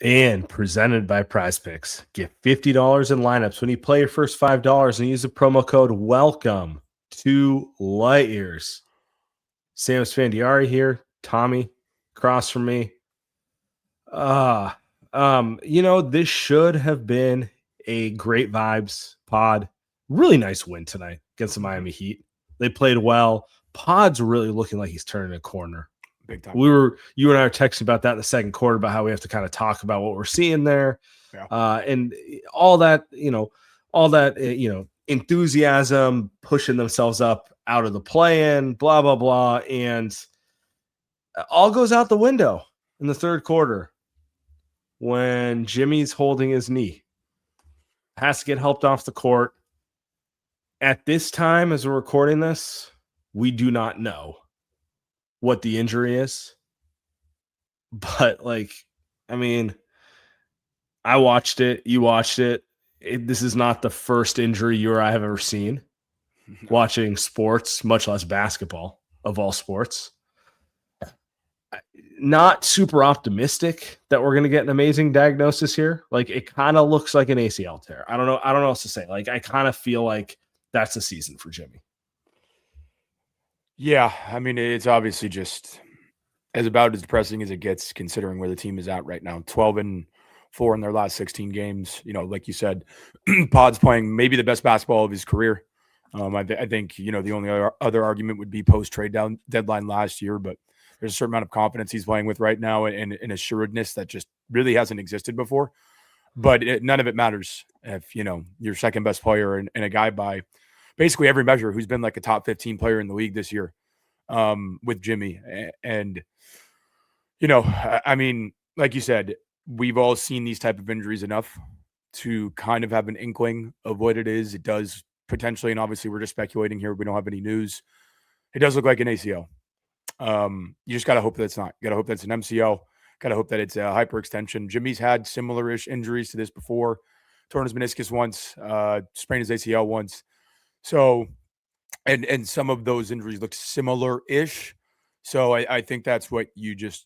And presented by Prize Picks. Get $50 in lineups when you play your first $5 and use the promo code WELCOME to Light Years. Sam Spandiari here. Tommy across from me. This should have been a great vibes pod. Really nice win tonight against the Miami Heat. They played well. Pod's really looking like he's turning a corner. Big time. You and I were texting about that in the second quarter about how we have to kind of talk about what we're seeing there. Yeah. And all that, enthusiasm, pushing themselves up out of the play-in, blah, blah, blah. And all goes out the window in the third quarter when Jimmy's holding his knee. Has to get helped off the court. At this time, as we're recording this, we do not know what the injury is. But, I watched it. You watched it. This is not the first injury you or I have ever seen watching sports, much less basketball, of all sports. Not super optimistic that we're going to get an amazing diagnosis here. It kind of looks like an ACL tear. I don't know what else to say. I kind of feel like that's the season for Jimmy. Yeah, it's obviously just about as depressing as it gets considering where the team is at right now. 12-4 in their last 16 games. Like you said, Pod's playing maybe the best basketball of his career. I think, the only other argument would be post-trade deadline last year, but there's a certain amount of confidence he's playing with right now and an assuredness that just really hasn't existed before. But none of it matters if, your second best player and a guy by basically every measure who's been like a top 15 player in the league this year with Jimmy. And, like you said, we've all seen these type of injuries enough to kind of have an inkling of what it is. It does potentially, and obviously we're just speculating here. We don't have any news. It does look like an ACL. You just got to hope that it's not. You got to hope that's an MCL. Got to hope that it's a hyperextension. Jimmy's had similar-ish injuries to this before. Torn his meniscus once, sprained his ACL once. So, and some of those injuries look similar-ish. So I think that's what you just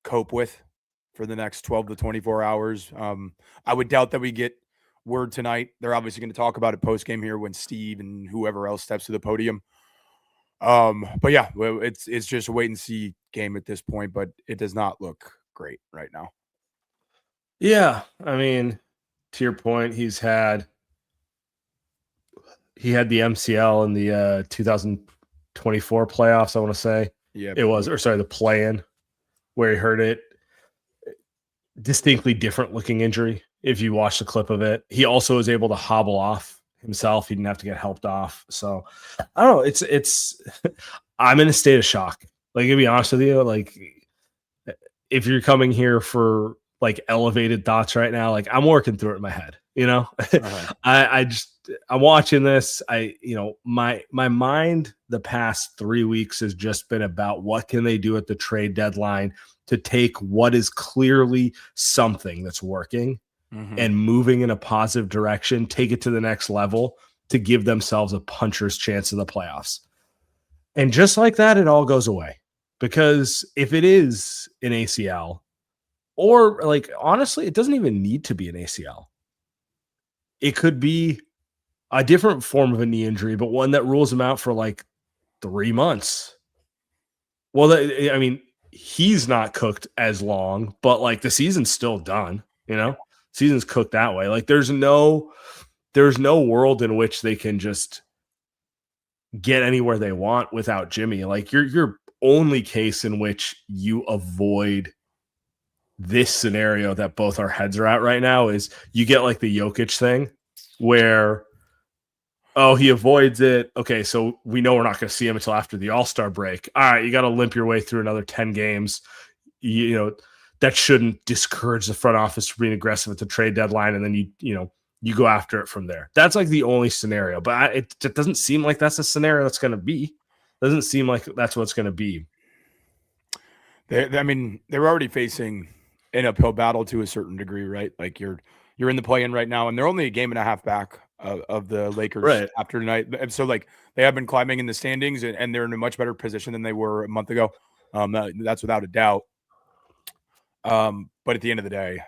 cope with for the next 12 to 24 hours. I would doubt that we get word tonight. They're obviously going to talk about it post-game here when Steve and whoever else steps to the podium. But yeah, it's just a wait and see game at this point, but it does not look great right now. Yeah. To your point, he had the MCL in the 2024 playoffs, I want to say. Yeah. The play-in where he hurt it. Distinctly different looking injury. If you watch the clip of it, he also was able to hobble off himself. He didn't have to get helped off. So I don't know. It's I'm in a state of shock. To be honest with you, if you're coming here for elevated thoughts right now, I'm working through it in my head, uh-huh. I'm watching this. My mind the past 3 weeks has just been about what can they do at the trade deadline to take what is clearly something that's working and moving in a positive direction, take it to the next level to give themselves a puncher's chance in the playoffs. And just like that, it all goes away. Because if it is an ACL, or honestly, it doesn't even need to be an ACL. It could be a different form of a knee injury, but one that rules him out for 3 months. Well, he's not cooked as long, but the season's still done, Season's cooked that way. There's no world in which they can just get anywhere they want without Jimmy. Your only case in which you avoid this scenario that both our heads are at right now is you get the Jokic thing where, he avoids it. Okay, so we know we're not going to see him until after the All-Star break. All right, you got to limp your way through another 10 games. That shouldn't discourage the front office from being aggressive at the trade deadline, and then you go after it from there. That's the only scenario, but it doesn't seem like that's a scenario that's going to be. Doesn't seem like that's what it's going to be. They're already facing an uphill battle to a certain degree, right? You're in the play-in right now, and they're only a game and a half back of the Lakers after tonight. And so they have been climbing in the standings, and they're in a much better position than they were a month ago. That's without a doubt. But at the end of the day,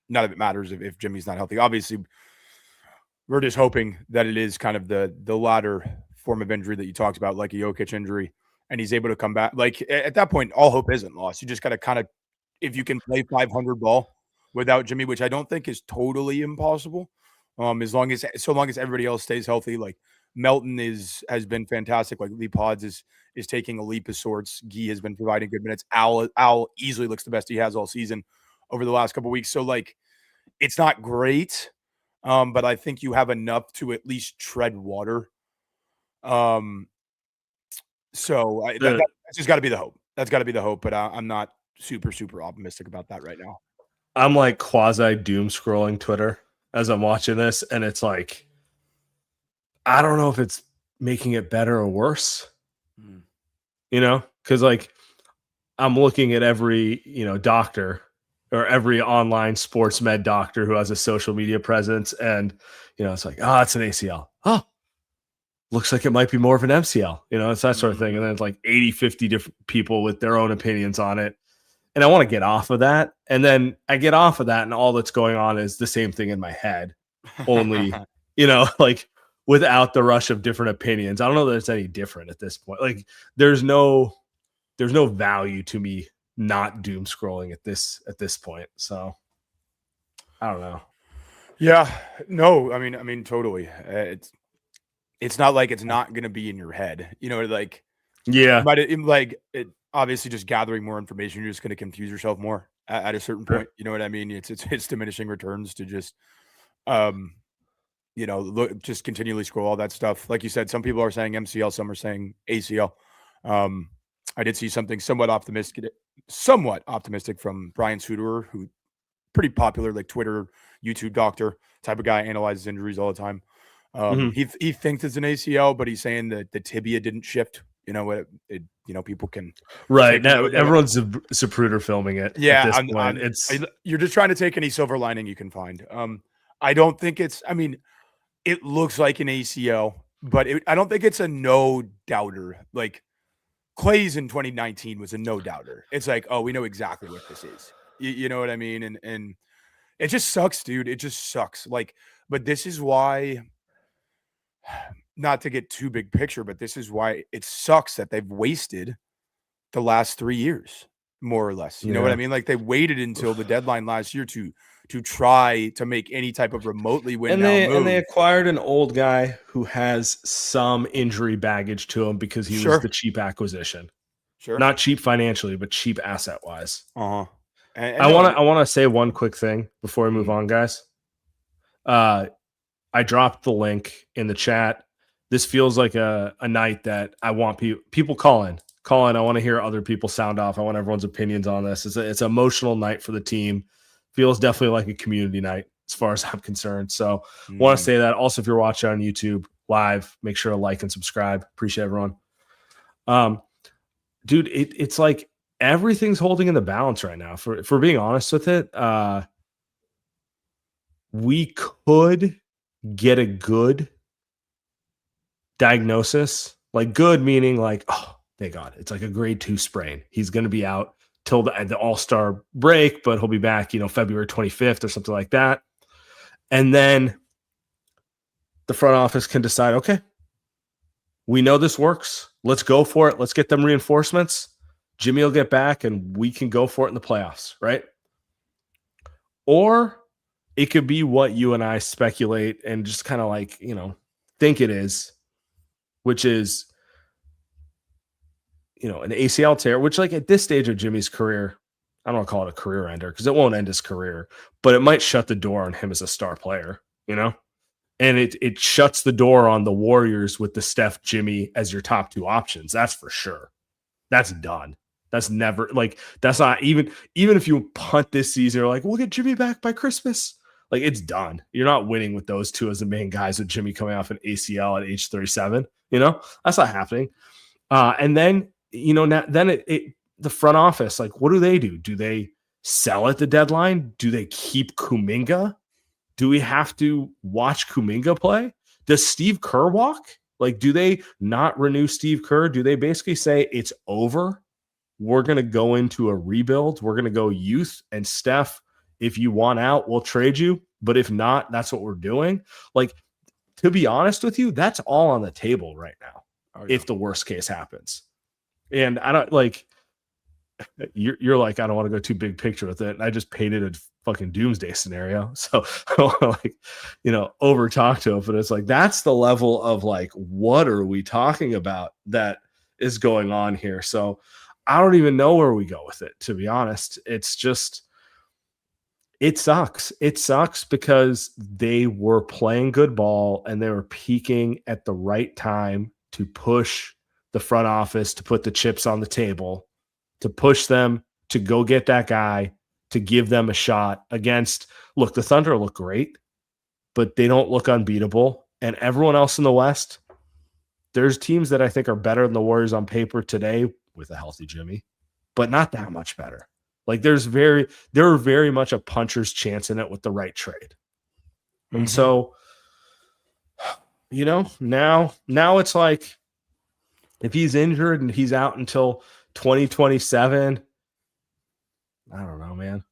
none of it matters if Jimmy's not healthy. Obviously, we're just hoping that it is kind of the latter form of injury that you talked about, like a Jokic injury, and he's able to come back. Like at that point, all hope isn't lost. You just got to kind of, if you can play 500 ball without Jimmy, which I don't think is totally impossible, so long as everybody else stays healthy. Like Melton has been fantastic. Like Lee Pods is taking a leap of sorts. Gee has been providing good minutes. Al easily looks the best he has all season over the last couple of weeks. So like, it's not great, but I think you have enough to at least tread water. So that's just got to be the hope. That's got to be the hope. But I'm not super optimistic about that right now. I'm like quasi doom scrolling Twitter as I'm watching this, and it's like, I don't know if it's making it better or worse. You know, because like I'm looking at every doctor or every online sports med doctor who has a social media presence, and it's like, oh, it's an ACL. Oh, looks like it might be more of an MCL. It's that sort of thing. And then it's like 50 different people with their own opinions on it. And I want to get off of that. And then I get off of that, and all that's going on is the same thing in my head, only, like without the rush of different opinions. I don't know that it's any different at this point. Like there's no value to me not doom scrolling at this point. So I don't know. Yeah, no, I mean, totally. It's not like it's not going to be in your head, like, yeah, but it obviously just gathering more information, you're just going to confuse yourself more at a certain point. You know what I mean? It's diminishing returns to just, look, just continually scroll all that stuff. Like you said, some people are saying MCL, some are saying ACL. I did see something somewhat optimistic from Brian Suderer, who pretty popular, like Twitter, YouTube doctor type of guy, analyzes injuries all the time. He thinks it's an ACL, but he's saying that the tibia didn't shift. People can right now. Everyone's Zapruder filming it. Yeah, at this point. You're just trying to take any silver lining you can find. I don't think it's. I mean, it looks like an ACL, but I don't think it's a no doubter. Like Clay's in 2019 was a no doubter. It's like, oh, we know exactly what this is. You know what I mean? And it just sucks, dude. It just sucks. Like, but this is why. Not to get too big picture, but this is why it sucks that they've wasted the last 3 years, more or less. You know what I mean? Like they waited until the deadline last year to try to make any type of remotely win. And they acquired an old guy who has some injury baggage to him because he was the cheap acquisition. Sure. Not cheap financially, but cheap asset wise. Uh-huh. I want to say one quick thing before we move on, guys. I dropped the link in the chat. This feels like a night that I want people call in. I want to hear other people sound off. I want everyone's opinions on this. It's an emotional night for the team. Feels definitely like a community night as far as I'm concerned. So want to say that. Also, if you're watching on YouTube live, make sure to like and subscribe. Appreciate everyone. Dude, it's like everything's holding in the balance right now. For being honest with it, we could get a good diagnosis, like good meaning like, oh, thank God, it's like a grade 2 sprain. He's going to be out till the All-Star break, but he'll be back, February 25th or something like that. And then the front office can decide, okay, we know this works. Let's go for it. Let's get them reinforcements. Jimmy will get back and we can go for it in the playoffs, right? Or it could be what you and I speculate and just kind of like, think it is, which is, an ACL tear, which like at this stage of Jimmy's career, I don't want to call it a career ender because it won't end his career, but it might shut the door on him as a star player, and it shuts the door on the Warriors with the Steph, Jimmy as your top 2 options. That's for sure. That's done. That's never that's not even if you punt this season, you're like, we'll get Jimmy back by Christmas. Like it's done. You're not winning with those 2 as the main guys with Jimmy coming off an ACL at age 37. That's not happening. And then, the front office, like, what do? Do they sell at the deadline? Do they keep Kuminga? Do we have to watch Kuminga play? Does Steve Kerr walk? Like, do they not renew Steve Kerr? Do they basically say it's over? we're going to go into a rebuild. We're going to go youth and Steph. If you want out, we'll trade you. But if not, that's what we're doing. Like, to be honest with you, that's all on the table right now. If the worst case happens. And I don't like, you're like, I don't want to go too big picture with it. And I just painted a fucking doomsday scenario. So I don't want to, like, over talk to it, but it's like, that's the level of like, what are we talking about that is going on here? So I don't even know where we go with it, to be honest. It's just, it sucks. It sucks because they were playing good ball and they were peaking at the right time to push the front office, to put the chips on the table, to push them to go get that guy, to give them a shot against, look, the Thunder look great, but they don't look unbeatable. And everyone else in the West, there's teams that I think are better than the Warriors on paper today with a healthy Jimmy, but not that much better. Like they're very much a puncher's chance in it with the right trade. And so, now it's like, if he's injured and he's out until 2027, I don't know, man.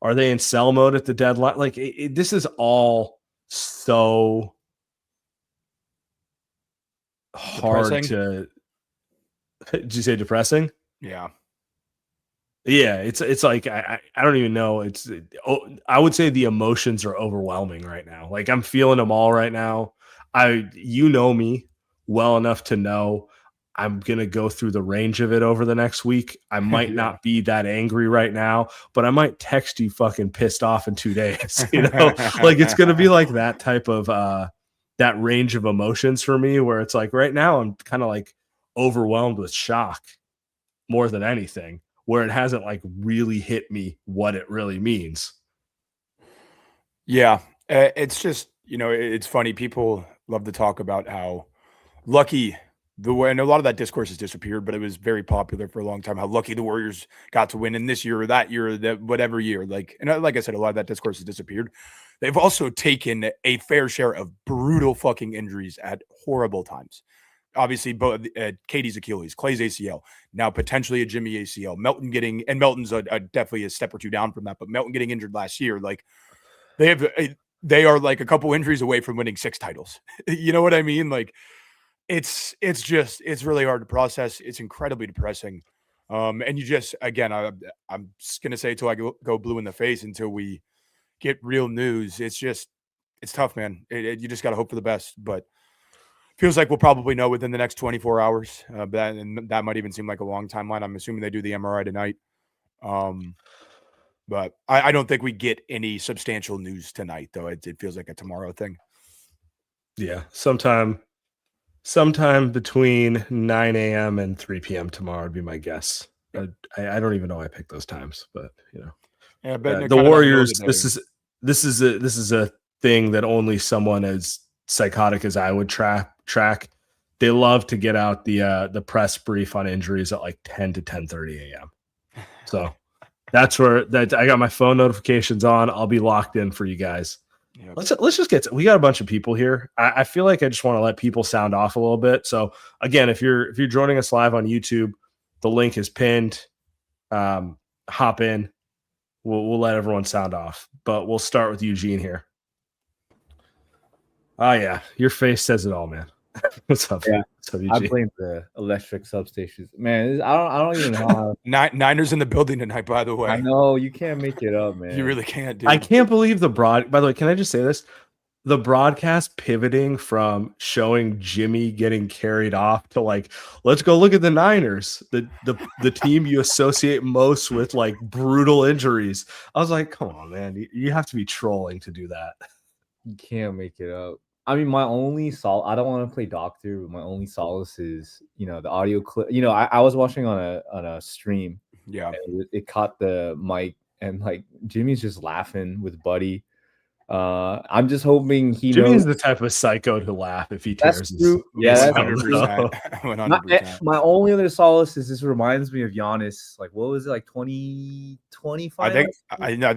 Are they in sell mode at the deadline? Like this is all so hard to. Did you say depressing? Yeah. Yeah, it's like I don't even know. I would say the emotions are overwhelming right now. Like I'm feeling them all right now. You know me well enough to know I'm going to go through the range of it over the next week. I might not be that angry right now, but I might text you fucking pissed off in 2 days, like it's going to be like that type of, that range of emotions for me where it's like right now I'm kind of like overwhelmed with shock more than anything, where it hasn't like really hit me what it really means. Yeah. It's just, it's funny. People love to talk about how lucky and a lot of that discourse has disappeared, but it was very popular for a long time, how lucky the Warriors got to win in this year or that year, or that whatever year. Like I said, a lot of that discourse has disappeared. They've also taken a fair share of brutal fucking injuries at horrible times. Obviously, both Katie's Achilles, Clay's ACL, now potentially a Jimmy ACL. Melton's definitely a step or two down from that, but Melton getting injured last year, like they are like a couple injuries away from winning 6 titles. You know what I mean? Like it's really hard to process. It's incredibly depressing. And you just, again, I'm just going to say until I go blue in the face until we get real news. It's tough, man. You just got to hope for the best, but feels like we'll probably know within the next 24 hours. That might even seem like a long timeline. I'm assuming they do the MRI tonight. But I don't think we get any substantial news tonight, though. It feels like a tomorrow thing. Yeah. Sometime between 9 a.m. and 3 p.m. tomorrow would be my guess. Yep. I don't even know I picked those times, but yeah, the Warriors. This is a thing that only someone as psychotic as I would track. They love to get out the press brief on injuries at like 10 to 10:30 a.m. So that's where I got my phone notifications on. I'll be locked in for you guys. Yep. Let's just we got a bunch of people here. I feel like I just want to let people sound off a little bit. So again, if you're joining us live on YouTube, the link is pinned. Hop in. We'll let everyone sound off, but we'll start with Eugene here. Oh yeah, your face says it all, man. What's up? Yeah, what's up, I blame the electric substations, man. I don't even know how. Niners in the building tonight, by the way. I know you can't make it up, man. You really can't, dude. I can't believe by the way, can I just say this? The broadcast pivoting from showing Jimmy getting carried off to like, let's go look at the Niners, the team you associate most with like brutal injuries. I was like, come on, man, you have to be trolling to do that. You can't make it up. I mean, my only I don't want to play doctor, but my only solace is, the audio clip. I was watching on a stream. Yeah. It caught the mic and like Jimmy's just laughing with Buddy. I'm just hoping Jimmy's the type of psycho to laugh if he tears his. Yeah, 100%. 100%. My only other solace is this reminds me of Giannis. Like, what was it, like 2025? I think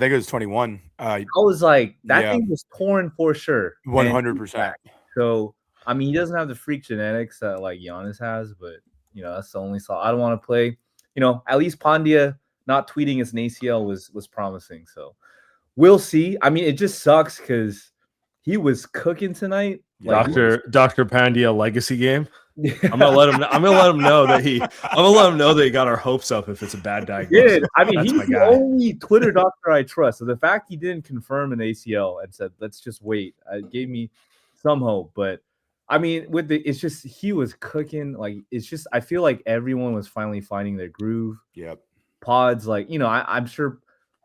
it was 21. I was like, that thing was torn for sure. 100%. So, I mean, he doesn't have the freak genetics that like Giannis has, but that's the only solace. I don't want to play at least Pandya not tweeting as an ACL was promising. So we'll see. I mean, it just sucks because he was cooking tonight. Yeah, Dr. Pandya legacy game. Yeah. I'm gonna let him know that he got our hopes up if it's a bad diagnosis. Yeah, I mean, That's he's my the guy. only Twitter doctor I trust. So the fact he didn't confirm an ACL and said, let's just wait, gave me some hope. But I mean, it's just he was cooking. Like, it's just I feel like everyone was finally finding their groove. Yep. Pods, like, I'm sure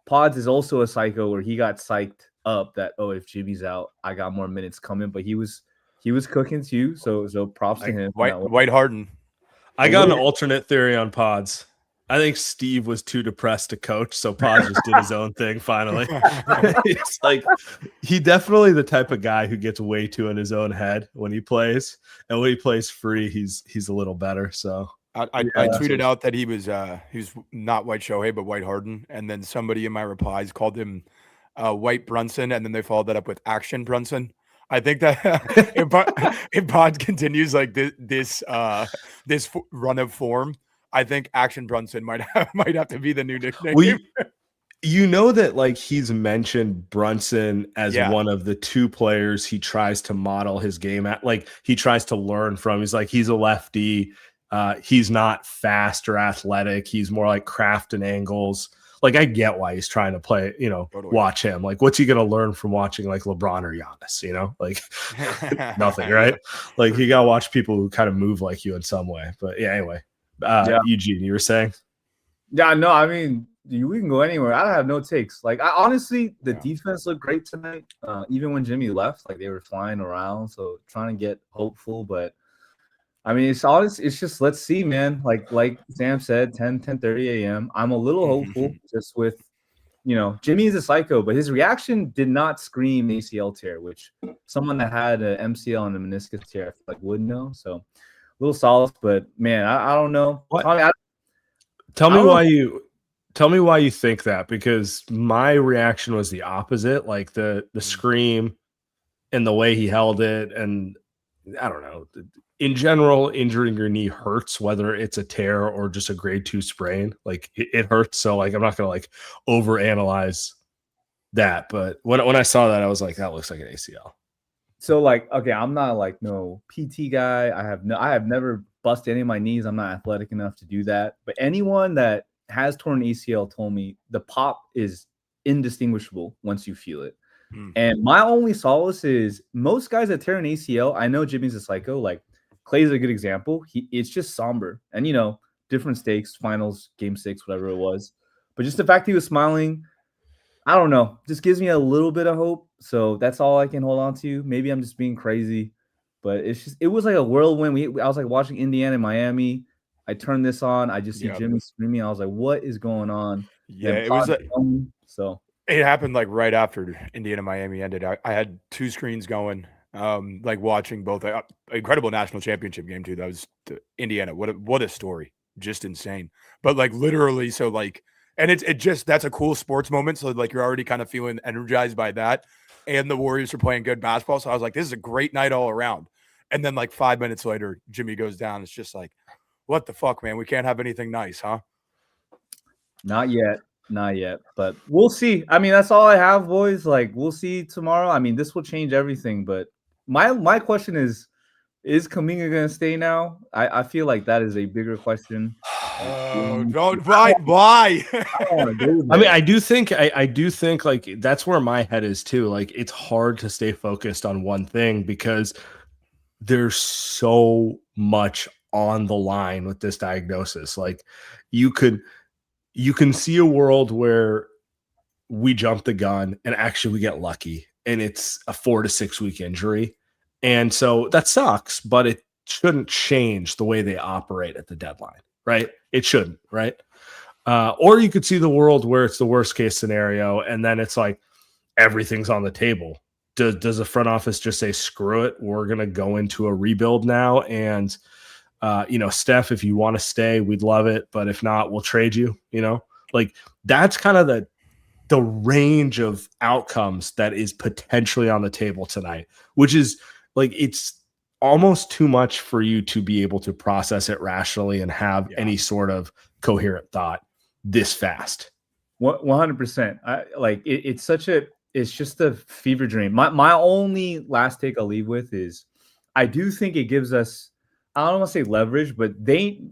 Pods is also a psycho where he got psyched up that, oh, if Jimmy's out, I got more minutes coming. But he was cooking too. So props to him. White Harden. I got an alternate theory on Pods. I think Steve was too depressed to coach, so Pods just did his own thing finally. It's like he definitely the type of guy who gets way too in his own head when he plays, and when he plays free, he's a little better. So I tweeted out that he was not White Shohei but White Harden, and then somebody in my replies called him White Brunson, and then they followed that up with Action Brunson. I think that if Pod continues like this run of form, I think Action Brunson might have to be the new nickname. That like he's mentioned Brunson as one of the two players he tries to model his game at. Like he tries to learn from. He's like he's a lefty. He's not fast or athletic. He's more like craft and angles. Like I get why he's trying to play, Totally. Watch him. Like what's he going to learn from watching like LeBron or Giannis, like nothing, right? Like you got to watch people who kind of move like you in some way. But yeah, anyway, Eugene, you were saying? Yeah, no, I mean, we can go anywhere. I don't have no takes. Like honestly, the defense looked great tonight. Even when Jimmy left, like they were flying around. So trying to get hopeful, but I mean, it's just let's see, man. Like Sam said, 10:30 a.m. I'm a little hopeful just with, Jimmy is a psycho, but his reaction did not scream ACL tear, which someone that had an MCL and a meniscus tear would know. So a little solace, but man, I don't know. Tell me why you think that, because my reaction was the opposite. Like the scream and the way he held it, and I don't know. In general, injuring your knee hurts, whether it's a tear or just a grade 2 sprain. Like it hurts. So like I'm not gonna like overanalyze that. But when I saw that, I was like, that looks like an ACL. So like, okay, I'm not like no PT guy. I have never busted any of my knees. I'm not athletic enough to do that. But anyone that has torn ACL told me the pop is indistinguishable once you feel it. And my only solace is most guys that tear an ACL, I know Jimmy's a psycho, like Clay's a good example. It's just somber. And, different stakes, finals, game 6, whatever it was. But just the fact he was smiling, I don't know, just gives me a little bit of hope. So that's all I can hold on to. Maybe I'm just being crazy. But it was like a whirlwind. I was like watching Indiana and Miami. I turned this on. I just see Jimmy screaming. I was like, what is going on? Yeah, it was so. It happened like right after Indiana Miami ended. I had 2 screens going. Like watching both incredible national championship game too. That was Indiana. What a story. Just insane. But like literally, so like, and it just, that's a cool sports moment. So like, you're already kind of feeling energized by that. And the Warriors are playing good basketball. So I was like, this is a great night all around. And then like 5 minutes later, Jimmy goes down. It's just like, what the fuck, man? We can't have anything nice, huh? Not yet. But we'll see. I mean, that's all I have, boys. Like, we'll see tomorrow. I mean, this will change everything, but my question is Kuminga going to stay now? I feel like that is a bigger question. Don't why? I mean, I do think like that's where my head is too. Like it's hard to stay focused on one thing because there's so much on the line with this diagnosis. Like you can see a world where we jump the gun and actually we get lucky and it's a 4 to 6 week injury. And so that sucks, but it shouldn't change the way they operate at the deadline, right? It shouldn't, right? Or you could see the world where it's the worst case scenario and then it's like everything's on the table. Does the front office just say, screw it, we're going to go into a rebuild now? And, Steph, if you want to stay, we'd love it. But if not, we'll trade you, like that's kind of the range of outcomes that is potentially on the table tonight, which is like, it's almost too much for you to be able to process it rationally and have any sort of coherent thought this fast. 100%. It's just a fever dream. My only last take I'll leave with is I do think it gives us, I don't want to say leverage, but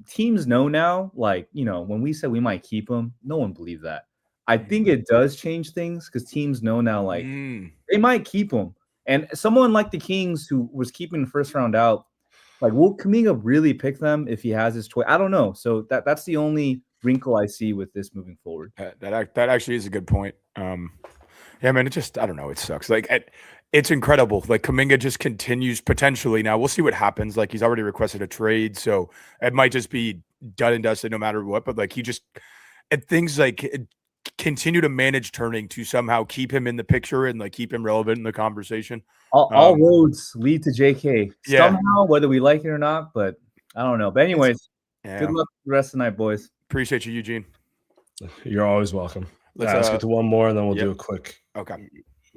teams know now, like, when we said we might keep him, no one believed that. I think it does change things because teams know now, like, they might keep him. And someone like the Kings who was keeping the first round out, like, will Kuminga really pick them if he has his choice? I don't know. So that's the only wrinkle I see with this moving forward. That actually is a good point. Yeah, man, I don't know. It sucks. Like, it's incredible. Like, Kuminga just continues potentially. Now we'll see what happens. Like, he's already requested a trade, so it might just be done and dusted no matter what. But like, things like continue to manage turning to somehow keep him in the picture and like keep him relevant in the conversation. All roads lead to JK somehow, whether we like it or not. But I don't know. But anyways, good luck the rest of the night, boys. Appreciate you, Eugene. You're always welcome. Let's get to one more, and then we'll do a quick. Okay,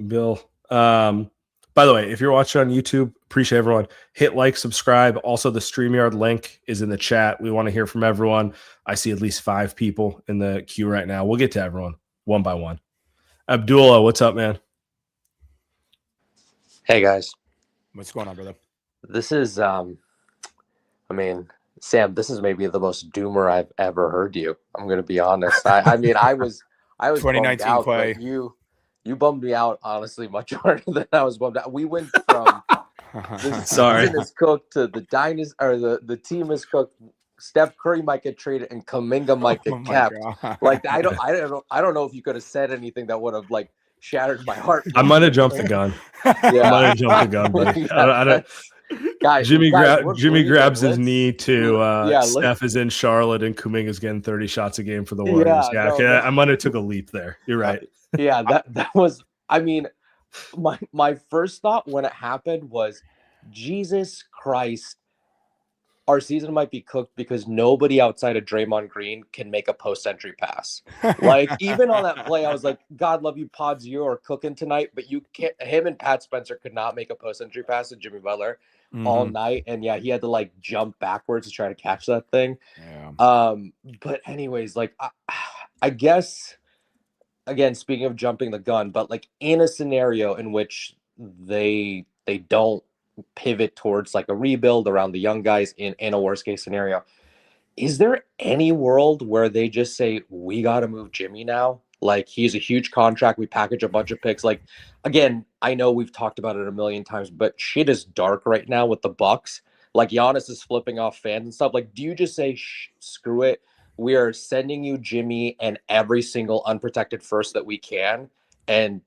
Bill. By the way, if you're watching on YouTube, appreciate everyone. Hit like, subscribe. Also, the StreamYard link is in the chat. We want to hear from everyone. I see at least 5 people in the queue right now. We'll get to everyone one by one. Abdullah, what's up, man? Hey, guys. What's going on, brother? This is, Sam, this is maybe the most doomer I've ever heard you. I'm going to be honest. I was 2019 out, Clay. You bummed me out, honestly, much harder than I was bummed out. We went from the season is cooked to the team is cooked. Steph Curry might get traded and Kuminga might get kept. Like, I don't know if you could have said anything that would have like shattered my heart. I might have jumped the gun. I might have jumped the gun, buddy. I don't. Guys, Jimmy grabs his knee to Steph is in Charlotte and Kuminga's getting 30 shots a game for the Warriors. I might have took a leap there. You're right. That was, my first thought when it happened was, Jesus Christ, our season might be cooked because nobody outside of Draymond Green can make a post-entry pass. Like, even on that play, I was like, God love you, Pods, you are cooking tonight, but you can't. Him and Pat Spencer could not make a post-entry pass to Jimmy Butler all night, and he had to like jump backwards to try to catch that thing. But anyways, like, I guess, again, speaking of jumping the gun, but like in a scenario in which they don't pivot towards like a rebuild around the young guys in a worst case scenario, is there any world where they just say, we got to move Jimmy now? Like, he's a huge contract. We package a bunch of picks. Like, again, I know we've talked about it a million times, but shit is dark right now with the Bucks. Like, Giannis is flipping off fans and stuff. Like, do you just say, screw it? We are sending you Jimmy and every single unprotected first that we can. And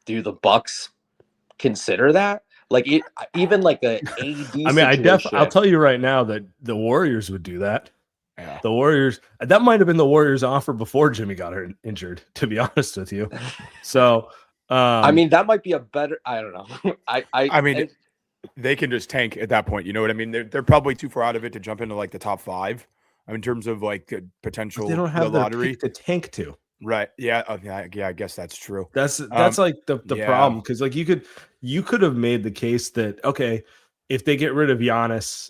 do the Bucks consider that? Like, even like a AD I'll tell you right now that the Warriors would do that. Yeah. The Warriors, that might have been the Warriors' offer before Jimmy got injured, to be honest with you. So, that might be a better, I don't know. They can just tank at that point. You know what I mean? They're probably too far out of it to jump into like the top 5 in terms of like potential. But they don't have the the lottery pick to tank to. Right. Yeah. I guess that's true. That's like the problem, because like you could have made the case that, okay, if they get rid of Giannis,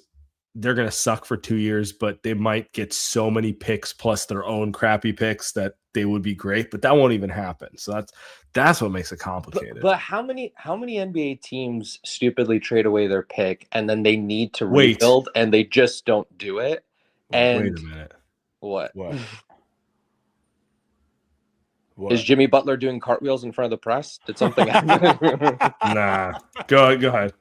they're going to suck for 2 years, but they might get so many picks plus their own crappy picks that they would be great, but that won't even happen. So that's what makes it complicated. But how many NBA teams stupidly trade away their pick and then they need to rebuild and they just don't do it? And wait a minute. What? Is Jimmy Butler doing cartwheels in front of the press? Did something happen? Nah. Go ahead.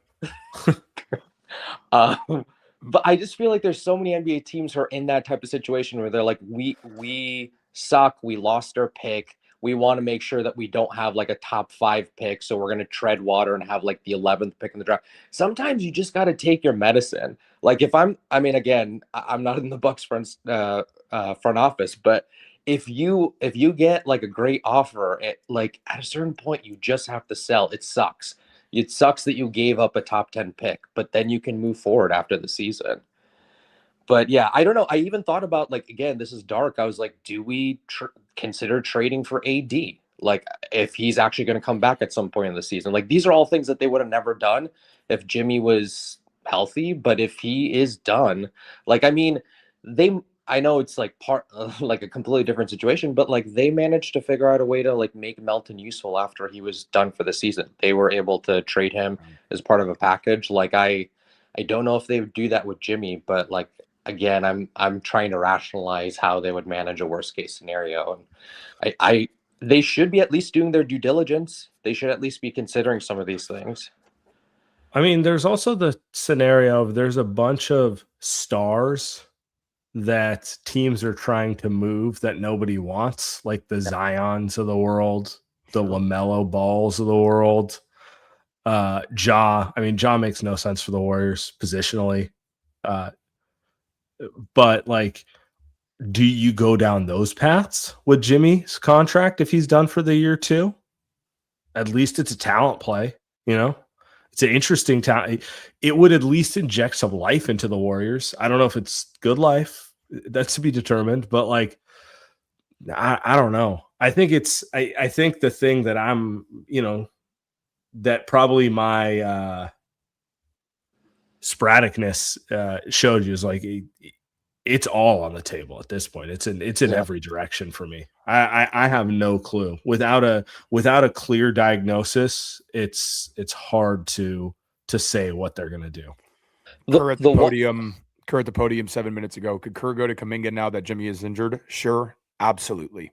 But I just feel like there's so many NBA teams who are in that type of situation where they're like, we suck. We lost our pick. We want to make sure that we don't have like a top 5 pick. So we're going to tread water and have like the 11th pick in the draft. Sometimes you just got to take your medicine. Like again, I'm not in the Bucks front office, but if you get like a great offer, at a certain point, you just have to sell. It sucks. It sucks that you gave up a top 10 pick, but then you can move forward after the season. But yeah, I don't know. I even thought about, like, again, this is dark. I was like, do we consider trading for AD? Like, if he's actually going to come back at some point in the season. Like, these are all things that they would have never done if Jimmy was healthy. But if he is done, like, I mean, I know it's like like a completely different situation, but like they managed to figure out a way to like make Melton useful after he was done for the season. They were able to trade him as part of a package. Like I don't know if they would do that with Jimmy, but like again, I'm trying to rationalize how they would manage a worst case scenario, and they should be at least doing their due diligence. They should at least be considering some of these things. I mean, there's also the scenario of there's a bunch of stars that teams are trying to move that nobody wants, like the Zions of the world, the LaMelo Balls of the world. Ja makes no sense for the Warriors positionally. But like, do you go down those paths with Jimmy's contract if he's done for the year too? At least it's a talent play, you know? It's an interesting talent. It would at least inject some life into the Warriors. I don't know if it's good life. That's to be determined, but like, I don't know. I think I think the thing that I'm, that probably my sporadicness showed you is like it's all on the table at this point. It's in every direction for me. I have no clue. Without a clear diagnosis, it's hard to say what they're gonna do. Kerr at the podium 7 minutes ago. Could Kerr go to Kuminga now that Jimmy is injured? Sure, absolutely.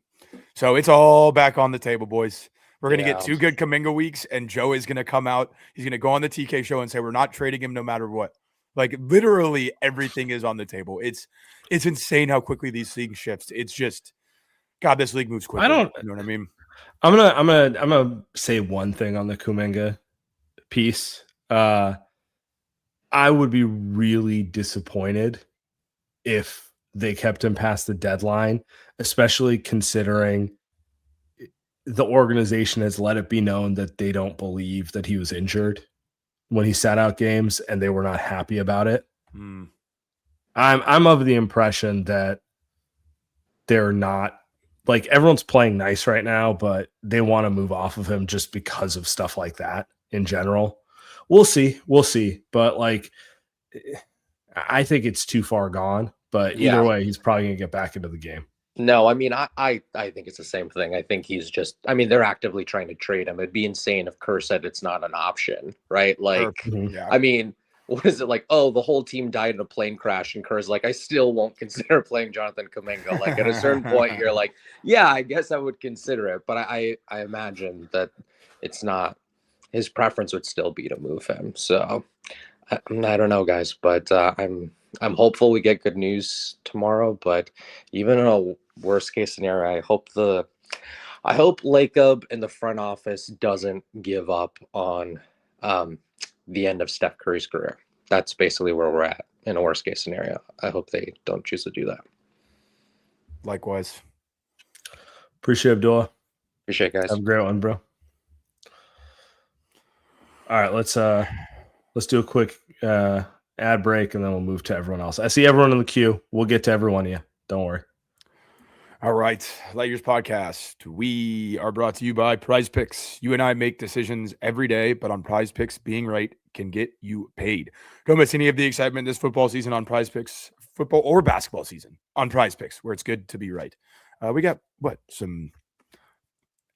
So it's all back on the table, boys. We're going to get 2 good Kuminga weeks, and Joe is going to come out. He's going to go on the TK show and say, we're not trading him no matter what. Like, literally everything is on the table. It's insane how quickly these things shifts. It's just, God, this league moves quickly. You know what I mean? I'm gonna say one thing on the Kuminga piece. I would be really disappointed if they kept him past the deadline, especially considering the organization has let it be known that they don't believe that he was injured when he sat out games, and they were not happy about it. I'm of the impression that they're not, like, everyone's playing nice right now, but they want to move off of him just because of stuff like that in general. We'll see. But like, I think it's too far gone, but either way, he's probably going to get back into the game. No, I mean, I think it's the same thing. I think he's just, I mean, they're actively trying to trade him. It'd be insane if Kerr said it's not an option, right? Like, I mean, what is it like? Oh, the whole team died in a plane crash, and Kerr's like, I still won't consider playing Jonathan Kuminga. Like, at a certain point, you're like, yeah, I guess I would consider it. But I imagine that it's not, his preference would still be to move him. So I don't know, guys, but I'm hopeful we get good news tomorrow. But even in a worst case scenario, I hope Lacob in the front office doesn't give up on the end of Steph Curry's career. That's basically where we're at in a worst case scenario. I hope they don't choose to do that. Likewise. Appreciate it, Abdullah. Appreciate it, guys. Have a great one, bro. All right, let's do a quick ad break, and then we'll move to everyone else. I see everyone in the queue. We'll get to every one of you. Don't worry. All right. Light Years Podcast. We are brought to you by Prize Picks. You and I make decisions every day, but on Prize Picks, being right can get you paid. Don't miss any of the excitement this football season on Prize Picks, football or basketball season on Prize Picks, where it's good to be right. We got some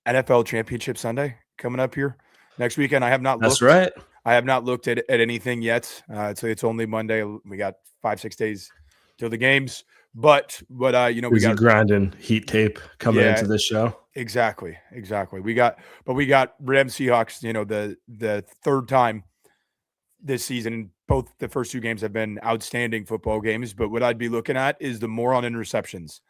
NFL Championship Sunday coming up here next weekend. I have not looked. That's right. I have not looked at anything yet. It's only Monday. We got 5-6 days till the games. But we got grinding heat tape coming into this show. Exactly. We got Rams Seahawks, the third time this season. Both the first 2 games have been outstanding football games, but what I'd be looking at is the more on interceptions.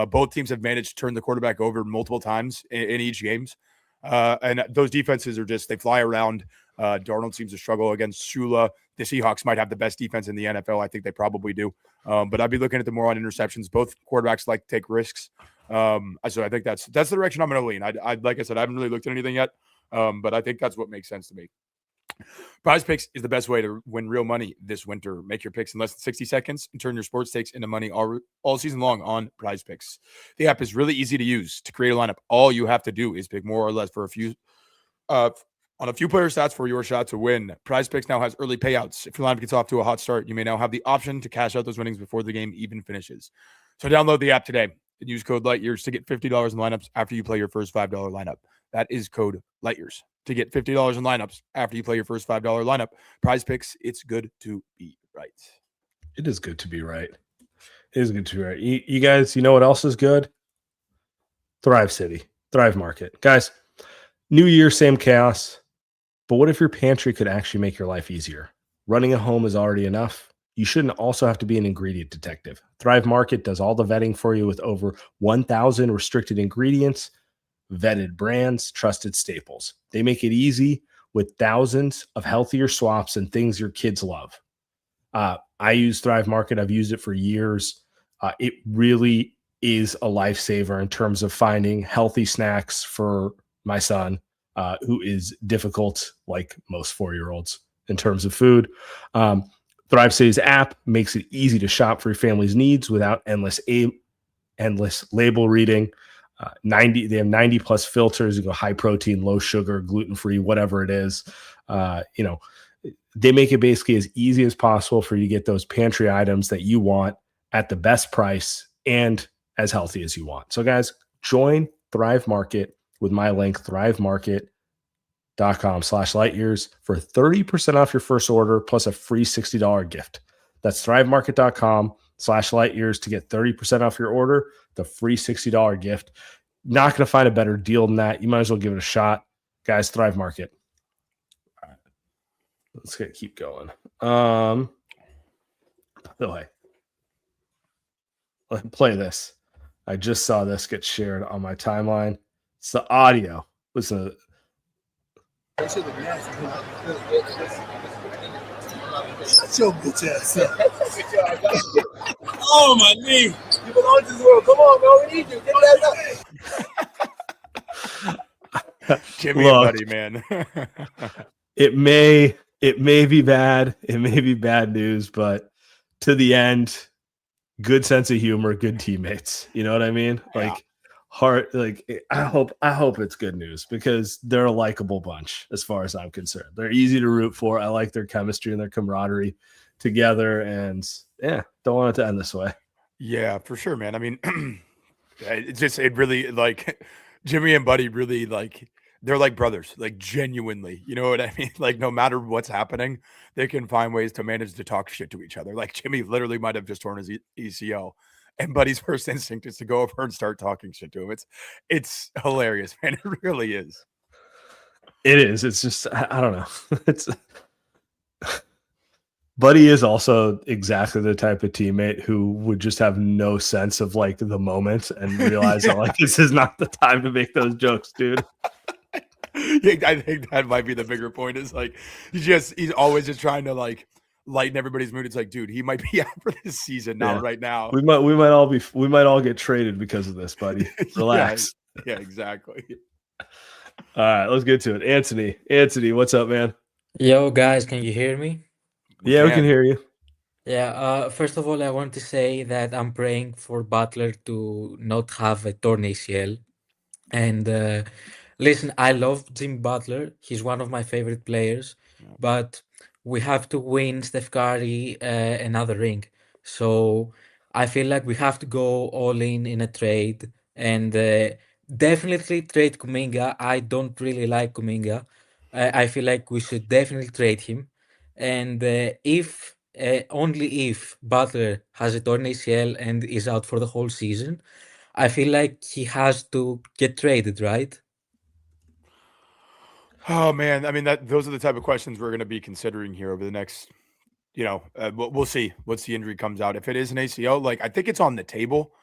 Both teams have managed to turn the quarterback over multiple times in each games. And those defenses are they fly around. Darnold seems to struggle against Shula. The Seahawks might have the best defense in the NFL. I think they probably do. But I'd be looking at the more on interceptions. Both quarterbacks like to take risks. So I think that's the direction I'm going to lean. I like I said, I haven't really looked at anything yet. But I think that's what makes sense to me. Prize Picks is the best way to win real money this winter. Make your picks in less than 60 seconds and turn your sports takes into money all season long on Prize Picks. The app is really easy to use. To create a lineup, all you have to do is pick more or less for a few on a few player stats for your shot to win. Prize Picks now has early payouts. If your lineup gets off to a hot start, you may now have the option to cash out those winnings before the game even finishes. So download the app today and use code LightYears to get $50 in lineups after you play your first $5 lineup. That is code LightYears to get $50 in lineups after you play your first $5 lineup. Prize Picks, it's good to be right. It is good to be right. It is good to be right. You guys, you know what else is good? Thrive City, Thrive Market. Guys, new year, same chaos. But what if your pantry could actually make your life easier? Running a home is already enough. You shouldn't also have to be an ingredient detective. Thrive Market does all the vetting for you with over 1,000 restricted ingredients, vetted brands, trusted staples. They make it easy with thousands of healthier swaps and things your kids love. I use Thrive Market. I've used it for years. It really is a lifesaver in terms of finding healthy snacks for my son, who is difficult, like most 4-year-olds, in terms of food. Thrive City's app makes it easy to shop for your family's needs without endless label reading. They have 90 plus filters. You go high protein, low sugar, gluten free, whatever it is. They make it basically as easy as possible for you to get those pantry items that you want at the best price and as healthy as you want. So guys, join Thrive Market with my link, thrivemarket.com/lightyears for 30% off your first order plus a free $60 gift. That's thrivemarket.com/lightyears to get 30% off your order, the free $60 gift. Not going to find a better deal than that. You might as well give it a shot. Guys, Thrive Market. All right. Let's keep going. By the way, let's play this. I just saw this get shared on my timeline. It's the audio. Listen to it. Shut your bitch ass up. Oh, my knee. You belong to this world. Come on, man. We need you. Get that up. Jimmy and Buddy, man. It may be bad. It may be bad news, but to the end, good sense of humor, good teammates. You know what I mean? Yeah. Like heart. Like I hope it's good news because they're a likable bunch as far as I'm concerned. They're easy to root for. I like their chemistry and their camaraderie together, and yeah, don't want it to end this way. Yeah, for sure, man. I mean, it really like Jimmy and Buddy really like they're like brothers, like genuinely. You know what I mean? Like no matter what's happening, they can find ways to manage to talk shit to each other. Like Jimmy literally might have just torn his ECL, and Buddy's first instinct is to go over and start talking shit to him. It's hilarious, man. It really is. It is. It's just I don't know. It's Buddy is also exactly the type of teammate who would just have no sense of like the moment and realize that like this is not the time to make those jokes, dude. Yeah, I think that might be the bigger point. Is like he's always just trying to like lighten everybody's mood. It's like, dude, he might be out for this season, not right now. We might all get traded because of this, buddy. Relax. Yeah, exactly. All right, let's get to it. Anthony, what's up, man? Yo, guys, can you hear me? We can hear you. Yeah, first of all, I want to say that I'm praying for Butler to not have a torn ACL. And listen, I love Jimmy Butler. He's one of my favorite players, but we have to win Steph Curry another ring. So I feel like we have to go all in a trade and definitely trade Kuminga. I don't really like Kuminga. I feel like we should definitely trade him. And if only if Butler has a torn ACL and is out for the whole season, I feel like he has to get traded, right? Oh man, I mean those are the type of questions we're going to be considering here over the next, we'll see once the injury comes out. If it is an ACL, like I think it's on the table.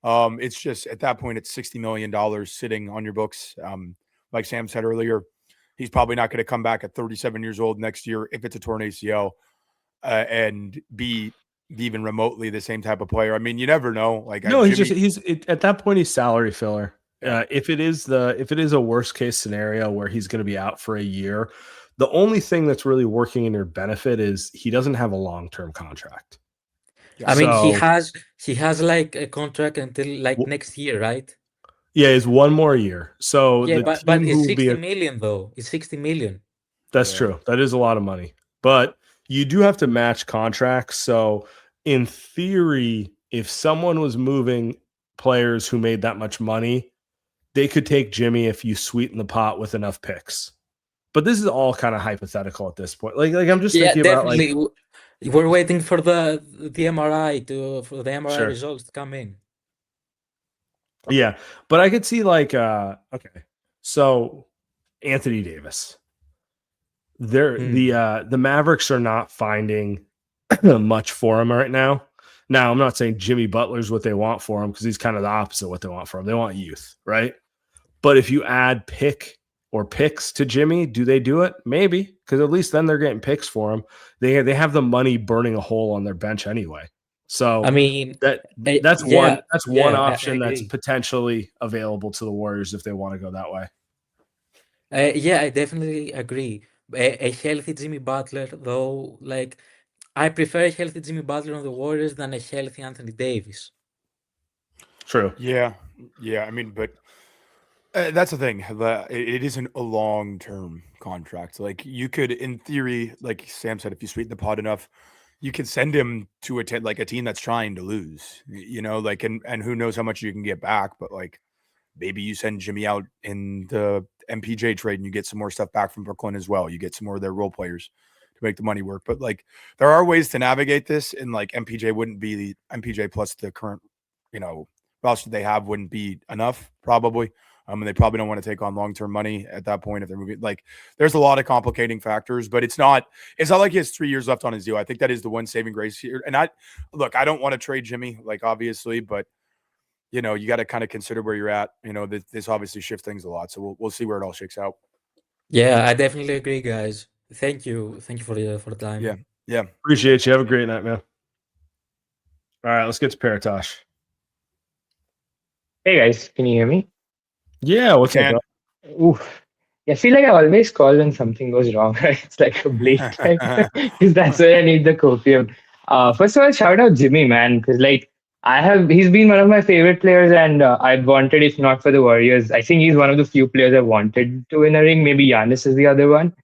It's just at that point it's $60 million sitting on your books. Like Sam said earlier, he's probably not going to come back at 37 years old next year if it's a torn ACL and be even remotely the same type of player. I mean, you never know. Like no, he's at that point he's salary filler. If it is a worst case scenario where he's going to be out for a year, the only thing that's really working in your benefit is he doesn't have a long-term contract. I mean, he has like a contract until like next year, right? Yeah, it's one more year. So yeah, but it's 60 million though. It's 60 million. That's true. That is a lot of money. But you do have to match contracts. So in theory, if someone was moving players who made that much money, they could take Jimmy if you sweeten the pot with enough picks. But this is all kind of hypothetical at this point. Like I'm just Yeah, thinking about like definitely. We're waiting for the MRI Sure. results to come in. Yeah, but I could see like okay. So Anthony Davis. The Mavericks are not finding much for him right now. Now, I'm not saying Jimmy Butler's what they want for him because he's kind of the opposite of what they want for him. They want youth, right? But if you add picks to Jimmy, do they do it? Maybe, because at least then they're getting picks for him. They have the money burning a hole on their bench anyway. So I mean, that's yeah, one I option that's agree. potentially available to the Warriors if they want to go that way. Yeah, I definitely agree. A healthy Jimmy Butler, though, like I prefer a healthy Jimmy Butler on the Warriors than a healthy Anthony Davis. True. Yeah. I mean, but that's the thing. It isn't a long-term contract. Like you could, in theory, like Sam said, if you sweeten the pot enough, you could send him to a team that's trying to lose. You know, like and who knows how much you can get back, but like maybe you send Jimmy out in the MPJ trade and you get some more stuff back from Brooklyn as well. You get some more of their role players to make the money work. But like there are ways to navigate this, and like MPJ wouldn't be the MPJ plus the current, roster they have wouldn't be enough probably. And they probably don't want to take on long-term money at that point if they're moving. Like there's a lot of complicating factors, but it's not like he has 3 years left on his deal. I think that is the one saving grace here. And I don't want to trade Jimmy, like obviously, but you got to kind of consider where you're at. This obviously shifts things a lot. So we'll see where it all shakes out. Yeah, I definitely agree, guys. Thank you for the time. Yeah. Appreciate you. Have a great night, man. All right, let's get to Paratosh. Hey guys, can you hear me? Yeah, what's up? Oof. Yeah, I feel like I always call when something goes wrong. Right? It's like a bleak time because that's where I need the copium. First of all, shout out Jimmy, man, because like he's been one of my favorite players, and I'd wanted, if not for the Warriors, I think he's one of the few players I wanted to win a ring. Maybe Giannis is the other one.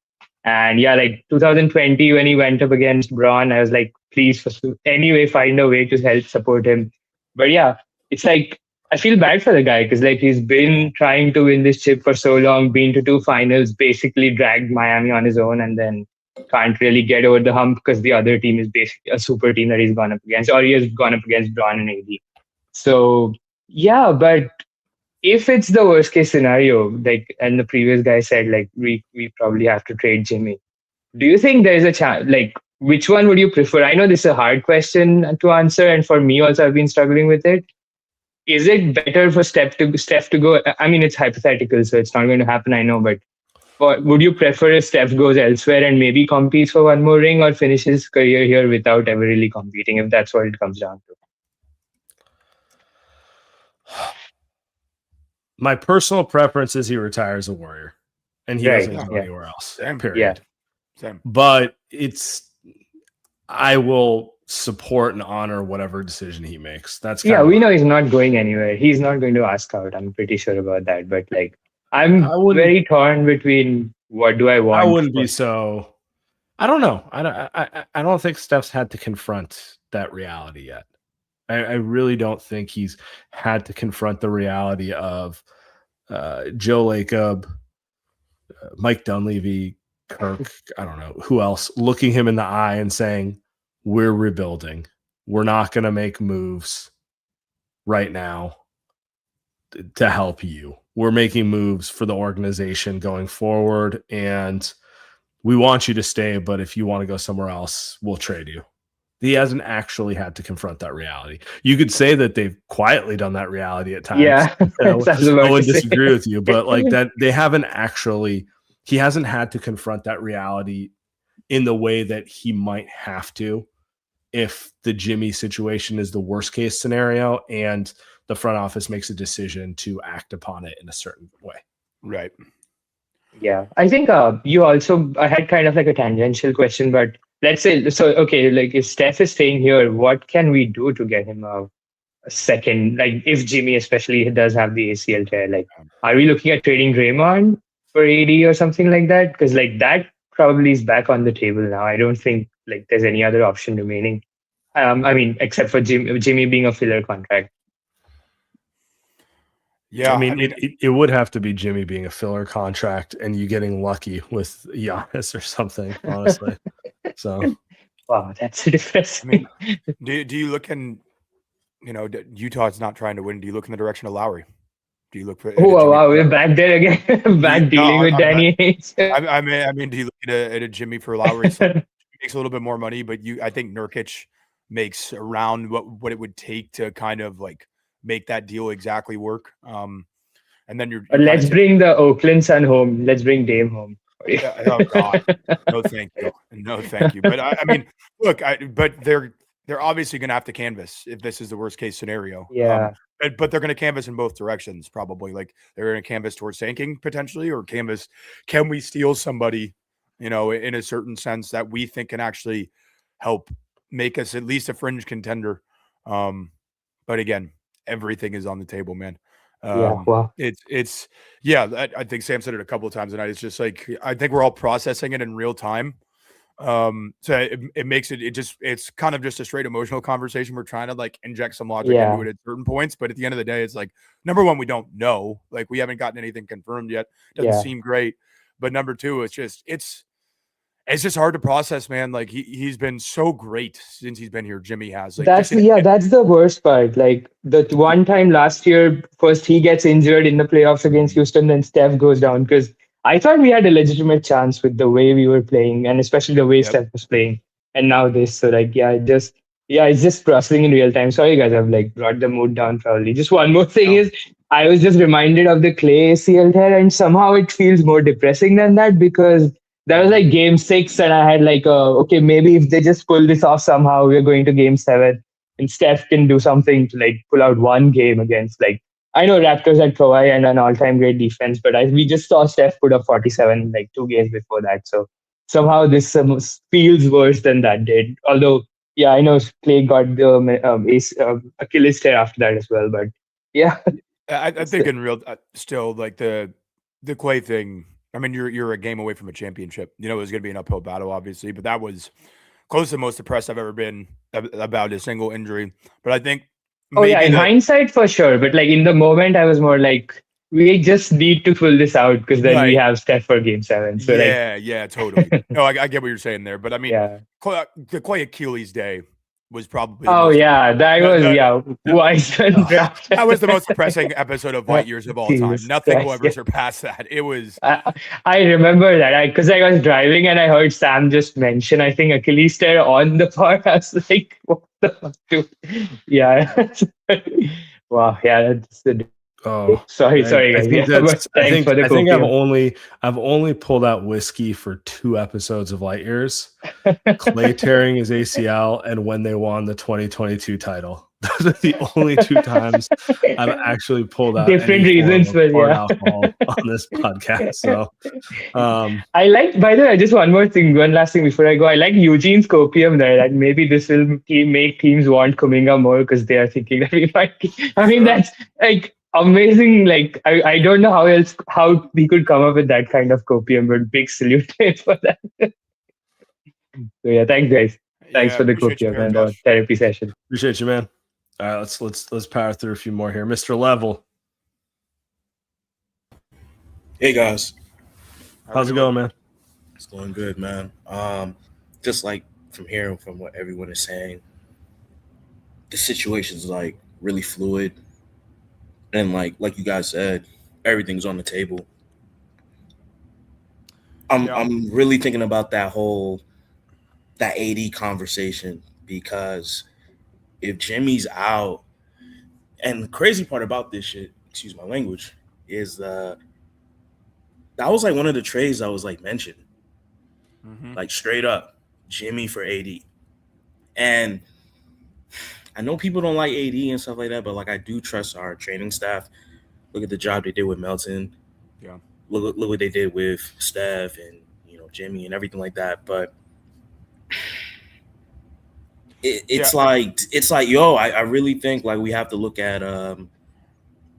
And yeah, like 2020 when he went up against Braun, I was like, please, anyway, find a way to help support him. But yeah, it's like I feel bad for the guy because like he's been trying to win this chip for so long, been to 2 finals, basically dragged Miami on his own, and then can't really get over the hump because the other team is basically a super team that he's gone up against, or he has gone up against Braun and AD. So yeah, but if it's the worst case scenario, like and the previous guy said, like we probably have to trade Jimmy. Do you think there's a chance? Like, which one would you prefer? I know this is a hard question to answer, and for me also, I've been struggling with it. Is it better for Steph to go? I mean, it's hypothetical, so it's not going to happen, I know. But would you prefer if Steph goes elsewhere and maybe competes for one more ring, or finishes his career here without ever really competing? If that's what it comes down to. My personal preference is he retires a Warrior, and he doesn't go Yeah. anywhere else. Same. Period. Yeah. Same. But I will support and honor whatever decision he makes. That's Yeah, we know he's not going anywhere. He's not going to ask out. I'm pretty sure about that. But like, I'm very torn between what do I want. I wouldn't be so. I don't know. I don't think Steph's had to confront that reality yet. I really don't think he's had to confront the reality of Joe Lacob, Mike Dunleavy, Kirk, I don't know who else, looking him in the eye and saying, we're rebuilding. We're not going to make moves right now to help you. We're making moves for the organization going forward, and we want you to stay, but if you want to go somewhere else, we'll trade you. He hasn't actually had to confront that reality. You could say that they've quietly done that reality at times. Yeah, I would disagree with you, but like that, they haven't actually. He hasn't had to confront that reality in the way that he might have to if the Jimmy situation is the worst case scenario and the front office makes a decision to act upon it in a certain way. Right. Yeah, I think I had kind of like a tangential question, but let's say, okay, like if Steph is staying here, what can we do to get him a second? Like if Jimmy especially does have the ACL tear, like are we looking at trading Draymond for AD or something like that? Because like that probably is back on the table now. I don't think like there's any other option remaining. I mean, except for Jimmy being a filler contract. Yeah, I mean, it would have to be Jimmy being a filler contract and you getting lucky with Giannis or something, honestly. So, wow, that's depressing. I mean, do you look in, Utah's not trying to win. Do you look in the direction of Lowry? Do you look for? Oh wow, we're back there again. Back dealing with Danny Ainge. I mean, do you look at a Jimmy for Lowry? So makes a little bit more money, but I think Nurkic makes around what it would take to kind of like make that deal exactly work. And then you're let's bring the Oakland Sun home. Let's bring Dame home. Yeah, oh God, no, thank you, no, thank you. But I mean, look, but they're obviously going to have to canvas if this is the worst case scenario. Yeah. But they're going to canvas in both directions, probably. Like they're going to canvas towards tanking potentially, or canvas, can we steal somebody, in a certain sense that we think can actually help make us at least a fringe contender. But again, everything is on the table, man. Wow. It's I think Sam said it a couple of times tonight. It's just like, I think we're all processing it in real time. So it makes it's kind of just a straight emotional conversation. We're trying to like inject some logic into it at certain points, but at the end of the day, it's like, number one, we don't know, like we haven't gotten anything confirmed yet. Doesn't seem great. But number two, it's just hard to process, man. Like he's been so great since he's been here. Jimmy has. Like, that's the worst part. Like the one time last year, first he gets injured in the playoffs against Houston, then Steph goes down, because I thought we had a legitimate chance with the way we were playing, and especially the way Steph was playing. And now this, so like, it's just processing in real time. Sorry guys, I've like brought the mood down probably. Just one more thing is, I was just reminded of the Clay ACL tear, and somehow it feels more depressing than that, because that was like game 6, and I had like, okay, maybe if they just pull this off somehow, we're going to game 7, and Steph can do something to like pull out one game against, like, I know Raptors had Kawhi and an all-time great defense, but we just saw Steph put up 47 like 2 games before that. So somehow this feels worse than that did. Although, I know Clay got the Achilles tear after that as well. But I think in real still like the Clay thing. I mean, you're a game away from a championship. It was going to be an uphill battle, obviously, but that was close to the most depressed I've ever been about a single injury. But I think, in hindsight for sure, but like in the moment, I was more like, we just need to pull this out, because then we have Steph for game 7. So totally. No, I get what you're saying there, but I mean, the Clay Achilles day was probably that was the most depressing episode of White Years of all time. Nothing will ever surpass that. It was. I remember that because I was driving and I heard Sam just mention, I think, Achilles tear on the pod. I was like, what the fuck, dude? Yeah. Wow. Yeah. That's the. Oh, sorry, guys. I think I've only pulled out whiskey for 2 episodes of Light Years. Clay tearing his ACL and when they won the 2022 title. Those are the only 2 times I've actually pulled out different reasons for alcohol on this podcast. So I like, by the way, just one last thing before I go. I like Eugene's copium there, that maybe this will make teams want Kuminga more because they are thinking that we might. I mean, that's like amazing. Like I don't know how we could come up with that kind of copium, but big salute to him for that. So thanks guys. Thanks for the copium and the therapy session. Appreciate you, man. All right, let's power through a few more here. Mr. Level. Hey guys. How's it going, man? It's going good, man. Just like from hearing from what everyone is saying, the situation's like really fluid. And like you guys said, everything's on the table. I'm really thinking about that AD conversation, because if Jimmy's out, and the crazy part about this shit, excuse my language, is that was like one of the trades that was like mentioned, like straight up Jimmy for AD. And I know people don't like AD and stuff like that, but like I do trust our training staff. Look at the job they did with Melton. Yeah. Look what they did with Steph and Jimmy and everything like that. But it's like I really think like we have to look at the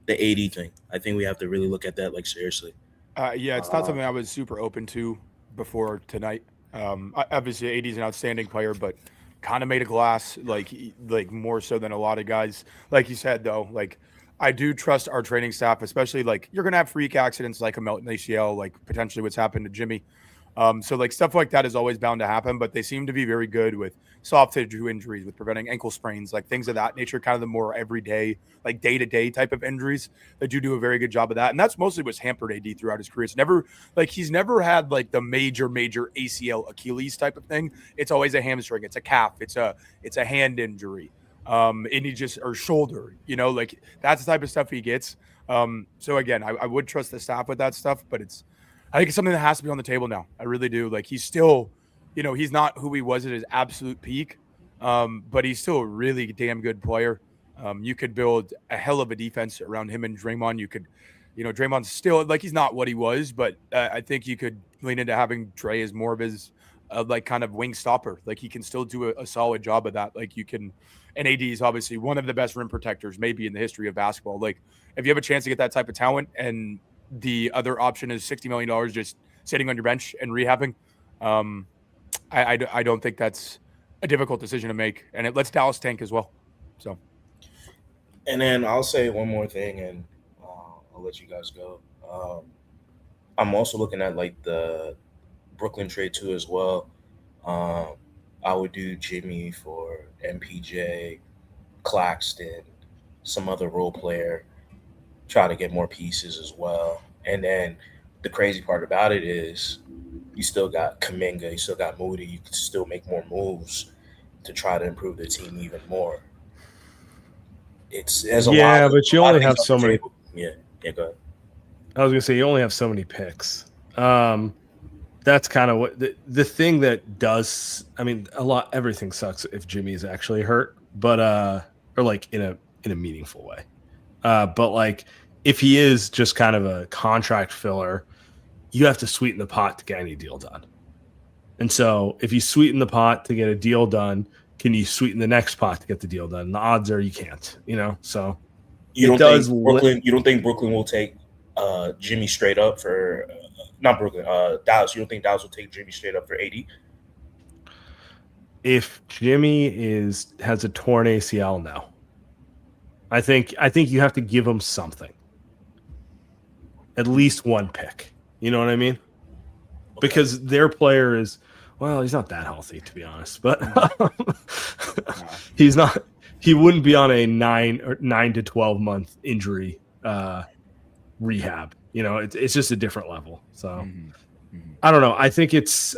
AD thing. I think we have to really look at that like seriously. It's not something I was super open to before tonight. Obviously AD is an outstanding player, but kind of made a glass, like more so than a lot of guys. Like you said, though, like I do trust our training staff, especially like you're gonna have freak accidents like a melting ACL, like potentially what's happened to Jimmy. So like stuff like that is always bound to happen, but they seem to be very good with soft tissue injuries, with preventing ankle sprains, like things of that nature, kind of the more everyday, like day-to-day type of injuries. They do a very good job of that. And that's mostly what's hampered AD throughout his career. It's never like he's never had like the major ACL Achilles type of thing. It's always a hamstring, it's a calf, it's a hand injury. And he just or shoulder, like that's the type of stuff he gets. So again, I would trust the staff with that stuff, but I think it's something that has to be on the table now. I really do. Like he's still, he's not who he was at his absolute peak, but he's still a really damn good player. You could build a hell of a defense around him and Draymond. You could, Draymond's still like he's not what he was, but I think you could lean into having Dre as more of his like kind of wing stopper. Like he can still do a solid job of that. Like you can, and AD is obviously one of the best rim protectors maybe in the history of basketball. Like if you have a chance to get that type of talent and the other option is $60 million just sitting on your bench and rehabbing. I don't think that's a difficult decision to make, and it lets Dallas tank as well. So, and then I'll say one more thing, and I'll let you guys go. I'm also looking at like the Brooklyn trade too as well. I would do Jimmy for MPJ, Claxton, some other role player. Try to get more pieces as well. And then the crazy part about it is you still got Kuminga, you still got Moody. You can still make more moves to try to improve the team even more. There's a lot but you only have so many. Yeah, go ahead. I was gonna say you only have so many picks. That's kind of what the thing that does. I mean, everything sucks if Jimmy's actually hurt, but or like in a meaningful way. But like if he is just kind of a contract filler, you have to sweeten the pot to get any deal done. And so if you sweeten the pot to get a deal done, can you sweeten the next pot to get the deal done? And the odds are you can't, so you don't think Brooklyn will take Jimmy straight up for not Brooklyn, Dallas. You don't think Dallas will take Jimmy straight up for 80? If Jimmy has a torn ACL now, I think you have to give him something. At least one pick. You know what I mean? Okay. Because their player is, well, he's not that healthy to be honest, but he's not. He wouldn't be on a 9 to 12 month injury rehab. It's just a different level. So I don't know. I think it's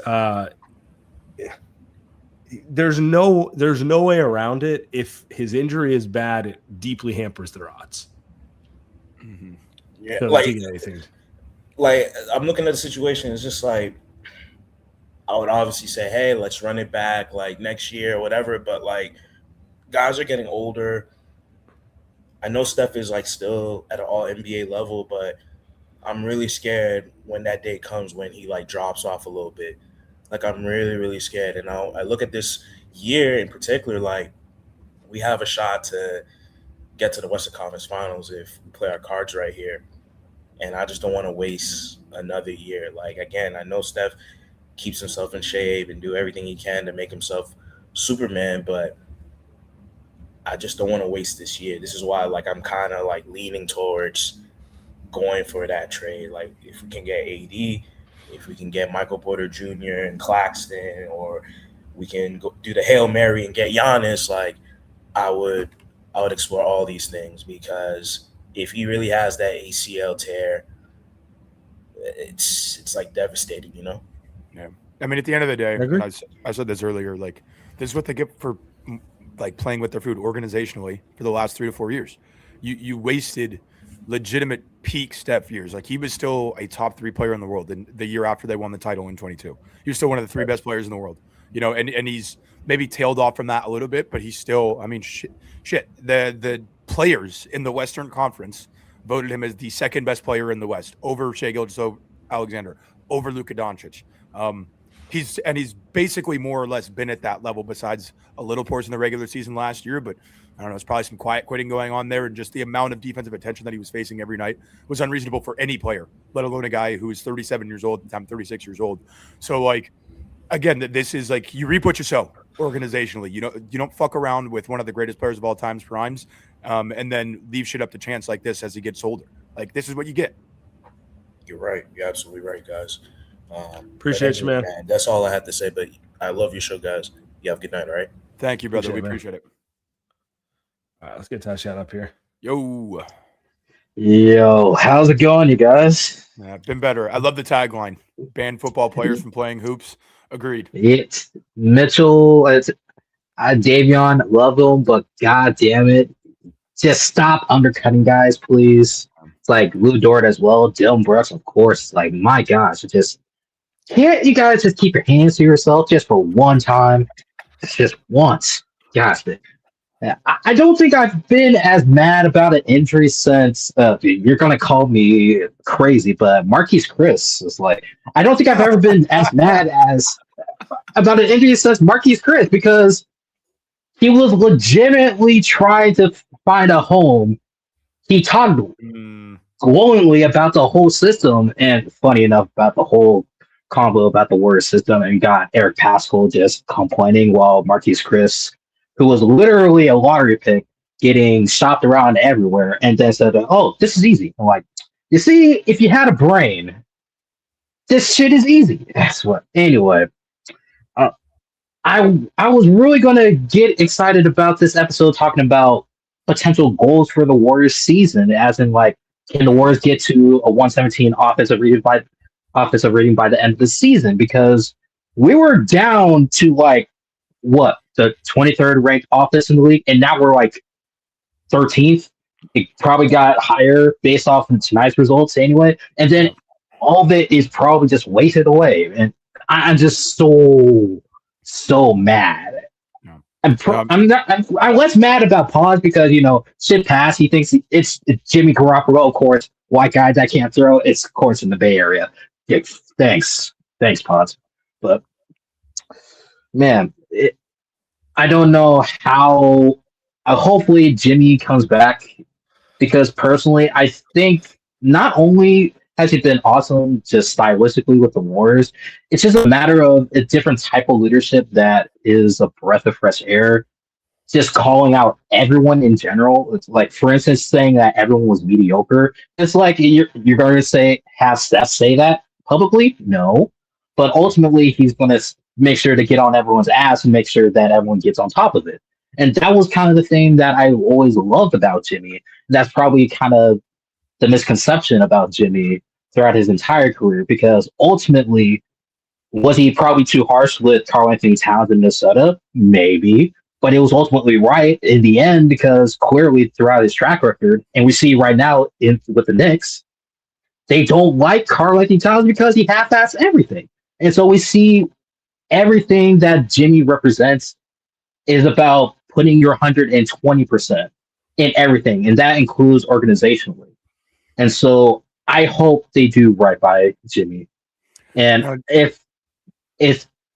there's no way around it. If his injury is bad, it deeply hampers their odds. Mm-hmm. Yeah, so like I'm looking at the situation. It's just like I would obviously say, hey, let's run it back like next year or whatever. But like guys are getting older. I know Steph is like still at an all NBA level, but I'm really scared when that day comes when he like drops off a little bit. Like I'm really, really scared. And I look at this year in particular, like we have a shot to get to the Western Conference Finals if we play our cards right here. And I just don't want to waste another year. Like, again, I know Steph keeps himself in shape and do everything he can to make himself Superman, but I just don't want to waste this year. This is why, like, I'm kind of, like, leaning towards going for that trade. Like, if we can get AD, if we can get Michael Porter Jr. and Claxton, or we can go do the Hail Mary and get Giannis, like, I would explore all these things, because if he really has that ACL tear, it's like devastating, Yeah. I mean, at the end of the day, I said this earlier, like, this is what they get for like playing with their food organizationally for the last 3 to 4 years. You wasted legitimate peak Steph years. Like, he was still a top 3 player in the world in the year after they won the title in 22. He was still one of the 3 best players in the world, and he's maybe tailed off from that a little bit, but he's still, I mean, shit. The players in the Western Conference voted him as the second best player in the West, over Shai Gilgeous-Alexander, over Luka Doncic. He's basically more or less been at that level, besides a little portion of the regular season last year. But I don't know, it's probably some quiet quitting going on there, and just the amount of defensive attention that he was facing every night was unreasonable for any player, let alone a guy who is 37 years old at the time, 36 years old. So, like, again, this is like, you reap what you sow. organizationally. You don't fuck around with one of the greatest players of all time's primes, and then leave shit up to chance like this as he gets older. Like, this is what you get. You're right. You're absolutely right, guys. Appreciate you, man. That's all I have to say. But I love your show, guys. You have a good night, all right? Thank you, brother. Appreciate it, We appreciate it. All right, let's get Tashan up here. Yo, how's it going, you guys? Been better. I love the tagline. Ban football players from playing hoops. Agreed. It's Mitchell. Davion, love him, but god damn it. Just stop undercutting guys, please. It's like Lou Dort as well. Dylan Brooks, of course. Like, my gosh, just can't you guys just keep your hands to yourself just for one time? Just once. Gosh, I don't think I've been as mad about an injury since you're gonna call me crazy, but Marquise Chris is like, I don't think I've ever been as mad as about an injury since Marquise Chris, because he was legitimately trying to find a home. He talked glowingly about the whole system, and funny enough, about the whole combo about the Warriors system, and got Eric Paschal just complaining while Marquise Chris, who was literally a lottery pick, getting shopped around everywhere, and then said, "Oh, this is easy." I'm like, you see, if you had a brain, this shit is easy. That's what. Anyway, I was really gonna get excited about this episode, talking about potential goals for the Warriors season, as in, like, can the Warriors get to a 117 offensive rating by the end of the season? Because we were down to, like, what, the 23rd ranked offense in the league, and now we're like 13th. It probably got higher based off of tonight's results anyway, and then all of it is probably just wasted away, and I'm just so mad. I'm less mad about Pause because, shit passed. He thinks it's Jimmy Garoppolo, of course. White guy that can't throw. It's, of course, in the Bay Area. Yeah, thanks, Pause. But man, I don't know how. Hopefully, Jimmy comes back, because personally, I think not only has he been awesome just stylistically with the Warriors, it's just a matter of a different type of leadership that is a breath of fresh air. Just calling out everyone in general. It's like, for instance, saying that everyone was mediocre. It's like you're going to have Steph say that publicly? No. But ultimately, he's going to make sure to get on everyone's ass and make sure that everyone gets on top of it. And that was kind of the thing that I always loved about Jimmy. That's probably kind of the misconception about Jimmy throughout his entire career, because ultimately, was he probably too harsh with Karl-Anthony Towns in Minnesota? Maybe. But it was ultimately right in the end, because clearly throughout his track record, and we see right now with the Knicks, they don't like Karl-Anthony Towns because he half-assed everything. And so we see everything that Jimmy represents is about putting your 120% in everything, and that includes organizationally. And so I hope they do right by Jimmy. And if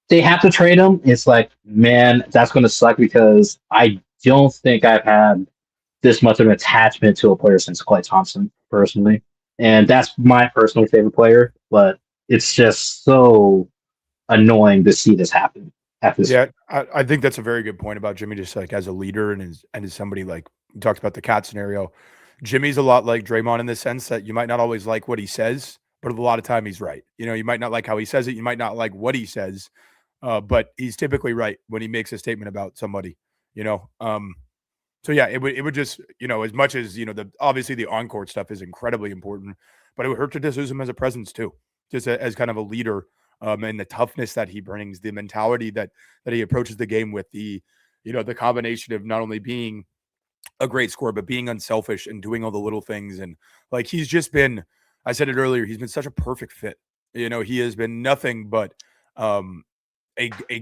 they have to trade him, it's like, man, that's going to suck, because I don't think I've had this much of an attachment to a player since Klay Thompson, personally. And that's my personal favorite player, but it's just so annoying to see this happen. I think that's a very good point about Jimmy, just like as a leader and as somebody, like you talked about the cat scenario. Jimmy's a lot like Draymond in the sense that you might not always like what he says, but a lot of time he's right. You might not like how he says it. You might not like what he says, but he's typically right when he makes a statement about somebody, So yeah, it would just, as much as, obviously the on-court stuff is incredibly important, but it would hurt to just lose him as a presence too, just as kind of a leader, and the toughness that he brings, the mentality that he approaches the game with, the combination of not only being a great scorer, but being unselfish and doing all the little things. And like, he's just been, I said it earlier, he's been such a perfect fit. He has been nothing but a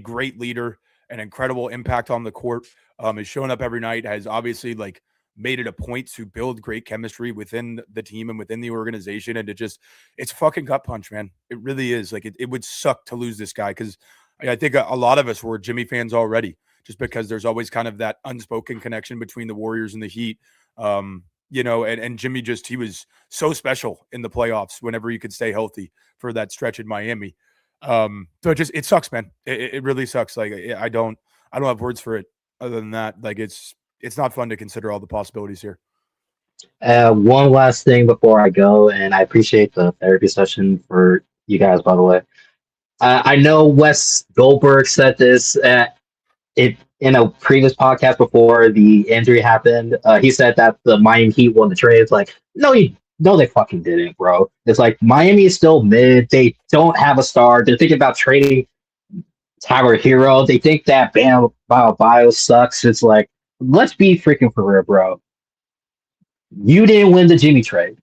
great leader, an incredible impact on the court, is showing up every night, has obviously like made it a point to build great chemistry within the team and within the organization. And it's fucking gut punch, man. It really is. Like, it would suck to lose this guy, because I think a lot of us were Jimmy fans already, just because there's always kind of that unspoken connection between the Warriors and the Heat. And Jimmy he was so special in the playoffs whenever he could stay healthy for that stretch in Miami. So it sucks, man. It really sucks. Like, I don't I don't have words for it other than that. Like it's not fun to consider all the possibilities here. One last thing before I go, and I appreciate the therapy session for you guys, by the way. I know Wes Goldberg said this in a previous podcast before the injury happened. He said that the Miami Heat won the trade. It's like, no, they fucking didn't, bro. It's like Miami is still mid. They don't have a star. They're thinking about trading Tyler Hero. They think that Bam Bio sucks. It's like, let's be freaking for real, bro. You didn't win the Jimmy trade.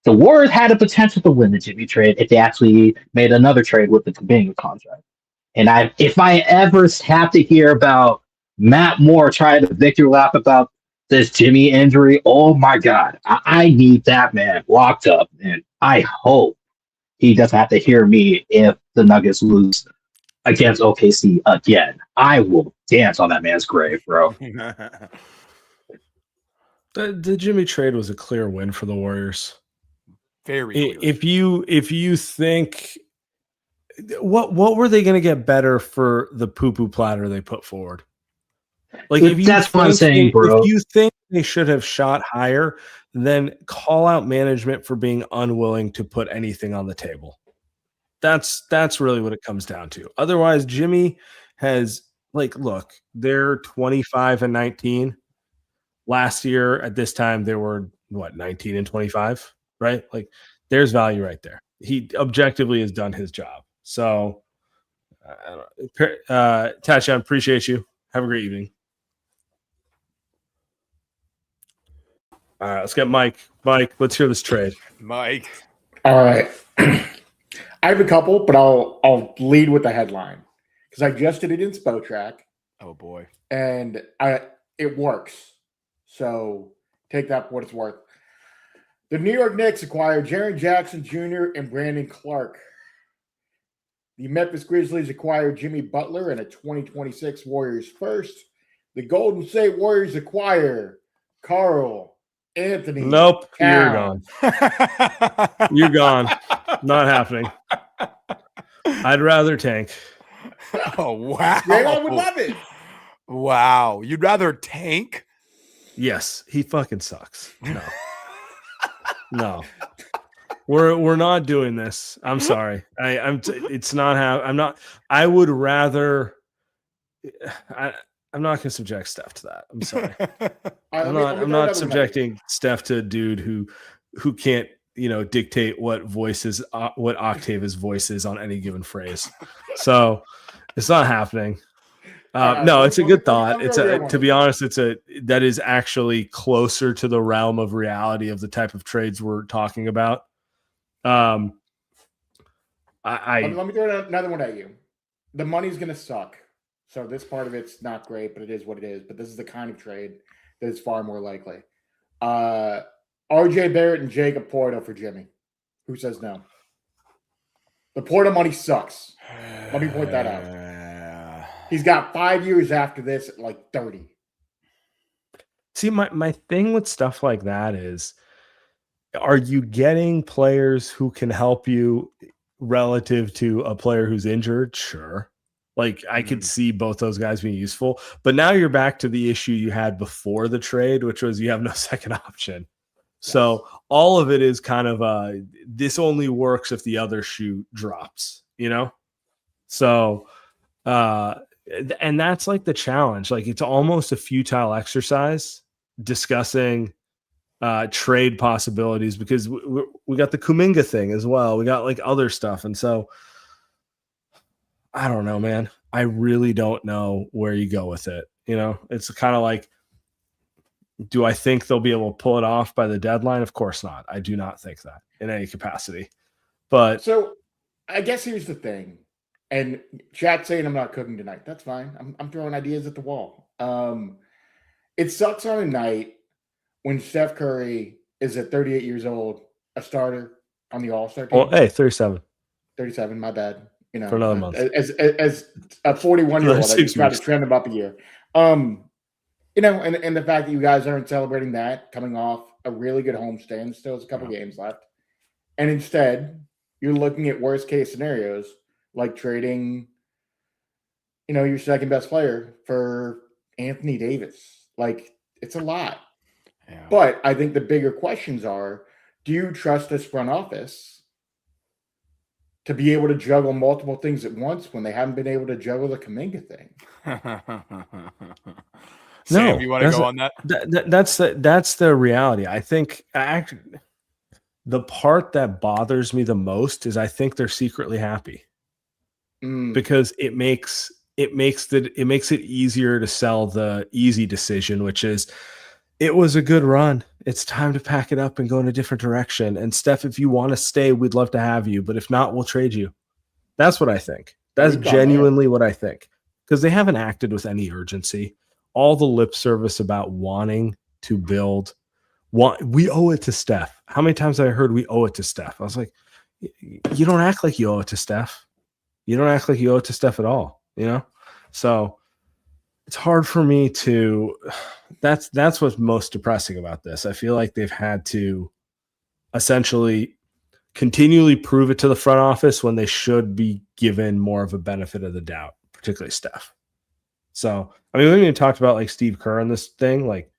The Warriors had the potential to win the Jimmy trade if they actually made another trade with the Kuminga contract. And if I ever have to hear about Matt Moore trying to victory lap about this Jimmy injury, oh my God, I need that man locked up. And I hope he doesn't have to hear me if the Nuggets lose against OKC again. I will dance on that man's grave, bro. The Jimmy trade was a clear win for the Warriors. Very clear. If you think what were they going to get better for the poo-poo platter they put forward? Like That's what I'm saying, bro. If you think they should have shot higher, then call out management for being unwilling to put anything on the table. That's really what it comes down to. Otherwise, Jimmy has look, they're 25-19. Last year at this time they were 19-25, right? Like there's value right there. He objectively has done his job. So Tasha, I appreciate you. Have a great evening. All right, let's get Mike. Mike, let's hear this trade. Mike. All right. I have a couple, but I'll lead with the headline because I just did it in Spotrac. Oh boy. And it works. So take that for what it's worth. The New York Knicks acquired Jaren Jackson Jr. and Brandon Clark. The Memphis Grizzlies acquired Jimmy Butler and a 2026 Warriors first. The Golden State Warriors acquire Carl Anthony. Nope, Towns. you're gone. You're gone. Not happening. I'd rather tank. Oh wow! Draymond would love it. Wow, you'd rather tank? Yes, he fucking sucks. No, no, we're not doing this. I'm sorry. It's not how. I'm not. I would rather. I'm not going to subject Steph to that. I'm sorry. I'm not subjecting Steph to a dude who can't dictate what octave his voice is on any given phrase. So it's not happening. No, it's a good thought. To be honest, that is actually closer to the realm of reality of the type of trades we're talking about. Let me throw another one at you. The money's going to suck. So this part of it's not great, but it is what it is. But this is the kind of trade that is far more likely. RJ Barrett and Jacob Porto for Jimmy. Who says no? The Porto money sucks. Let me point that out. He's got 5 years after this at like 30. See, my thing with stuff like that is, are you getting players who can help you relative to a player who's injured? Sure. Like I could see both those guys being useful, but now you're back to the issue you had before the trade, which was you have no second option. Yes. So all of it is kind of this only works if the other shoe drops, So, and that's like the challenge. Like it's almost a futile exercise discussing trade possibilities because we got the Kuminga thing as well. We got like other stuff. And so I don't know, man. I really don't know where you go with it. It's kind of like, do I think they'll be able to pull it off by the deadline? Of course not. I do not think that in any capacity. But so I guess here's the thing. And chat saying I'm not cooking tonight. That's fine. I'm throwing ideas at the wall. It sucks on a night when Steph Curry is at 38 years old, a starter on the All-Star team. Well, hey, 37. 37, my bad. For another month. As a 41-year-old, I just try to trend about the year. And the fact that you guys aren't celebrating that, coming off a really good homestand, still has a couple games left. And instead, you're looking at worst case scenarios, like trading your second best player for Anthony Davis. Like, it's a lot. Yeah. But I think the bigger questions are, do you trust this front office to be able to juggle multiple things at once when they haven't been able to juggle the Kuminga thing? Sam, you want to go on that? That's the reality. I think actually the part that bothers me the most is I think they're secretly happy because it makes it easier to sell the easy decision, which is it was a good run. It's time to pack it up and go in a different direction. And Steph, if you want to stay, we'd love to have you. But if not, we'll trade you. That's what I think. That's genuinely what I think. Because they haven't acted with any urgency. All the lip service about wanting to build. We owe it to Steph. How many times have I heard we owe it to Steph? I was like, you don't act like you owe it to Steph. You don't act like you owe it to Steph at all. So it's hard for me to. That's what's most depressing about this. I feel like they've had to essentially continually prove it to the front office when they should be given more of a benefit of the doubt, particularly Steph. So, I mean, we haven't even talked about like Steve Kerr in this thing. Like,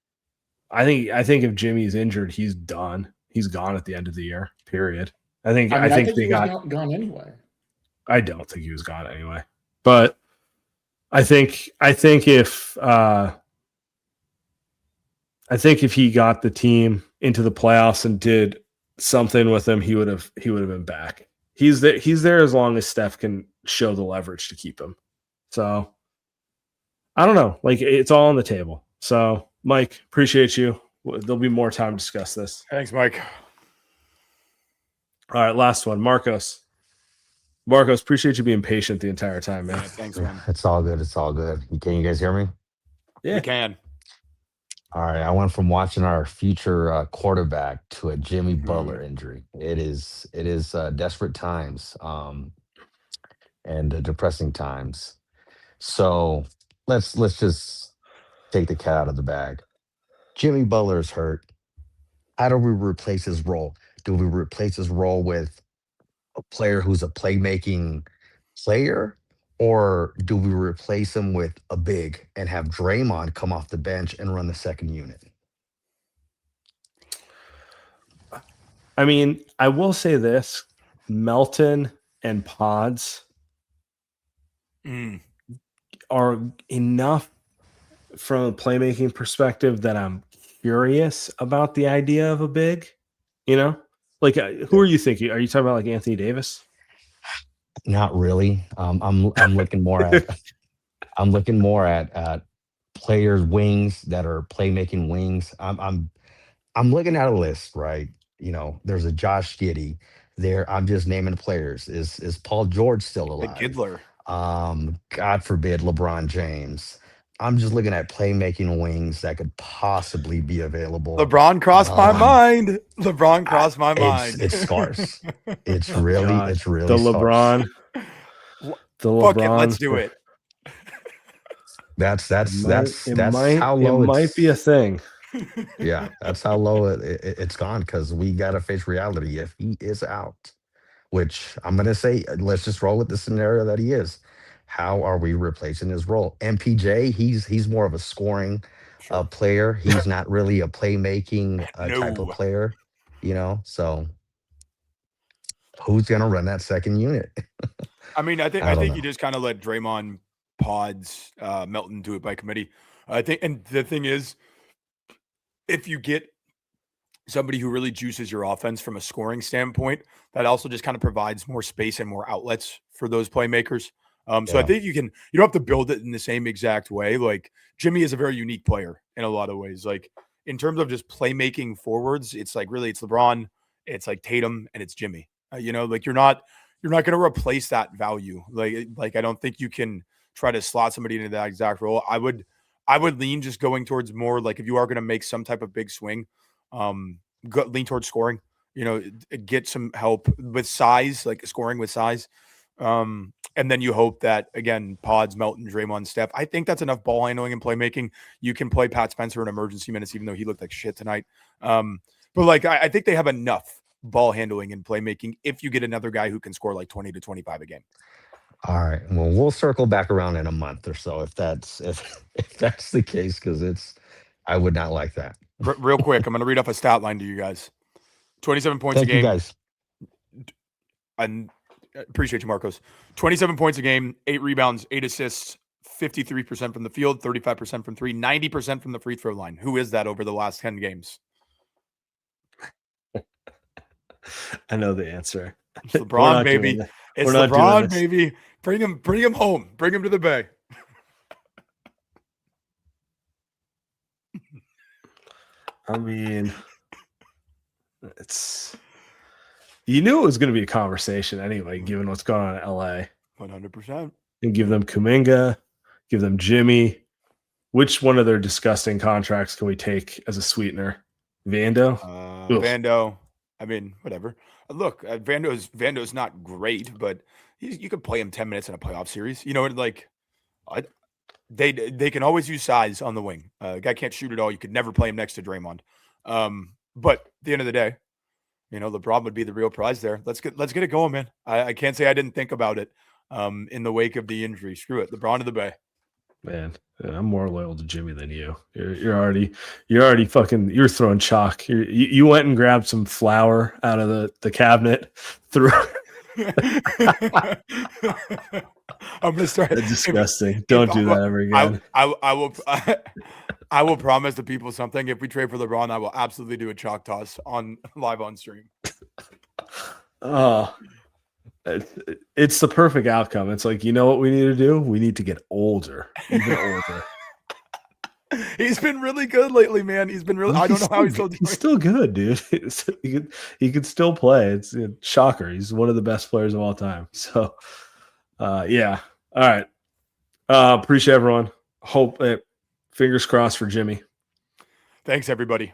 I think if Jimmy's injured, he's done. He's gone at the end of the year. Period. I think they got gone anyway. I don't think he was gone anyway, but I think if he got the team into the playoffs and did something with him, he would have been back. He's there as long as Steph can show the leverage to keep him. So I don't know. Like, it's all on the table. So Mike, appreciate you. There'll be more time to discuss this. Thanks, Mike. All right, last one. Marcos, appreciate you being patient the entire time, man. Yeah, thanks, man. It's all good. It's all good. Can you guys hear me? Yeah. We can. All right. I went from watching our future quarterback to a Jimmy Butler injury. It is desperate times and depressing times. So let's just take the cat out of the bag. Jimmy Butler is hurt. How do we replace his role? Do we replace his role with a player who's a playmaking player? Or do we replace him with a big and have Draymond come off the bench and run the second unit? I mean, I will say this. Melton and Pods are enough from a playmaking perspective that I'm curious about the idea of a big, Like, who are you thinking? Are you talking about like Anthony Davis? Not really. I'm looking more at players' wings that are playmaking wings. I'm looking at a list, right? There's a Josh Giddey there. I'm just naming players. Is Paul George still alive? The Giddler. God forbid LeBron James. I'm just looking at playmaking wings that could possibly be available. LeBron crossed my mind. LeBron crossed my mind. It's scarce. It's really the scarce. LeBron. The Fuck LeBron. it, let's do it. That's might, how low it might be a thing. Yeah, that's how low it's gone, because we got to face reality. If he is out, which I'm going to say, let's just roll with the scenario that he is. How are we replacing his role? MPJ, he's more of a scoring player. He's not really a playmaking type of player, So who's going to run that second unit? I mean, I think you just kind of let Draymond, Pods, Melton do it by committee. I think, and the thing is, if you get somebody who really juices your offense from a scoring standpoint, that also just kind of provides more space and more outlets for those playmakers. So I think you don't have to build it in the same exact way. Like, Jimmy is a very unique player in a lot of ways. Like, in terms of just playmaking forwards, it's like really it's LeBron, it's like Tatum, and it's Jimmy. Like you're not going to replace that value. Like I don't think you can try to slot somebody into that exact role. I would lean just going towards more like, if you are going to make some type of big swing, lean towards scoring. Get some help with size, like scoring with size. And then you hope that, again, Pods, Melton, Draymond, Steph, I think that's enough ball handling and playmaking. You can play Pat Spencer in emergency minutes, even though he looked like shit tonight. But like, I think they have enough ball handling and playmaking if you get another guy who can score like 20 to 25 a game. All right. Well, we'll circle back around in a month or so if that's if that's the case, because I would not like that. Real quick, I'm going to read off a stat line to you guys. 27 points Thank a game. you guys. I appreciate you, Marcos. 27 points a game, 8 rebounds, 8 assists, 53% from the field, 35% from 3, 90% from the free throw line. Who is that over the last 10 games? I know the answer. It's LeBron, baby. It's LeBron, baby. Bring him home. Bring him to the Bay. I mean, you knew it was going to be a conversation anyway, given what's going on in LA. 100%. And give them Kuminga, give them Jimmy. Which one of their disgusting contracts can we take as a sweetener? Vando? Vando. I mean, whatever. Look, Vando's not great, but you could play him 10 minutes in a playoff series. You know, like they can always use size on the wing. Guy can't shoot at all. You could never play him next to Draymond. But at the end of the day, you know, LeBron would be the real prize there. Let's get it going, man. I can't say I didn't think about it in the wake of the injury. Screw it. LeBron to the Bay. Man, I'm more loyal to Jimmy than you. You're already fucking. You're throwing chalk. You went and grabbed some flour out of the cabinet. Threw. I'm gonna start. That's disgusting. Don't do that ever again. I will promise the people something. If we trade for LeBron, I will absolutely do a chalk toss live on stream. Oh. It's the perfect outcome. It's like, you know what we need to do? We need to get older, even older. He's been really good lately, man. He's been really. I don't know how he's still doing. He's still good, dude. He could still play. It's a shocker. He's one of the best players of all time. So, yeah. All right. Appreciate everyone. Hope fingers crossed for Jimmy. Thanks, everybody.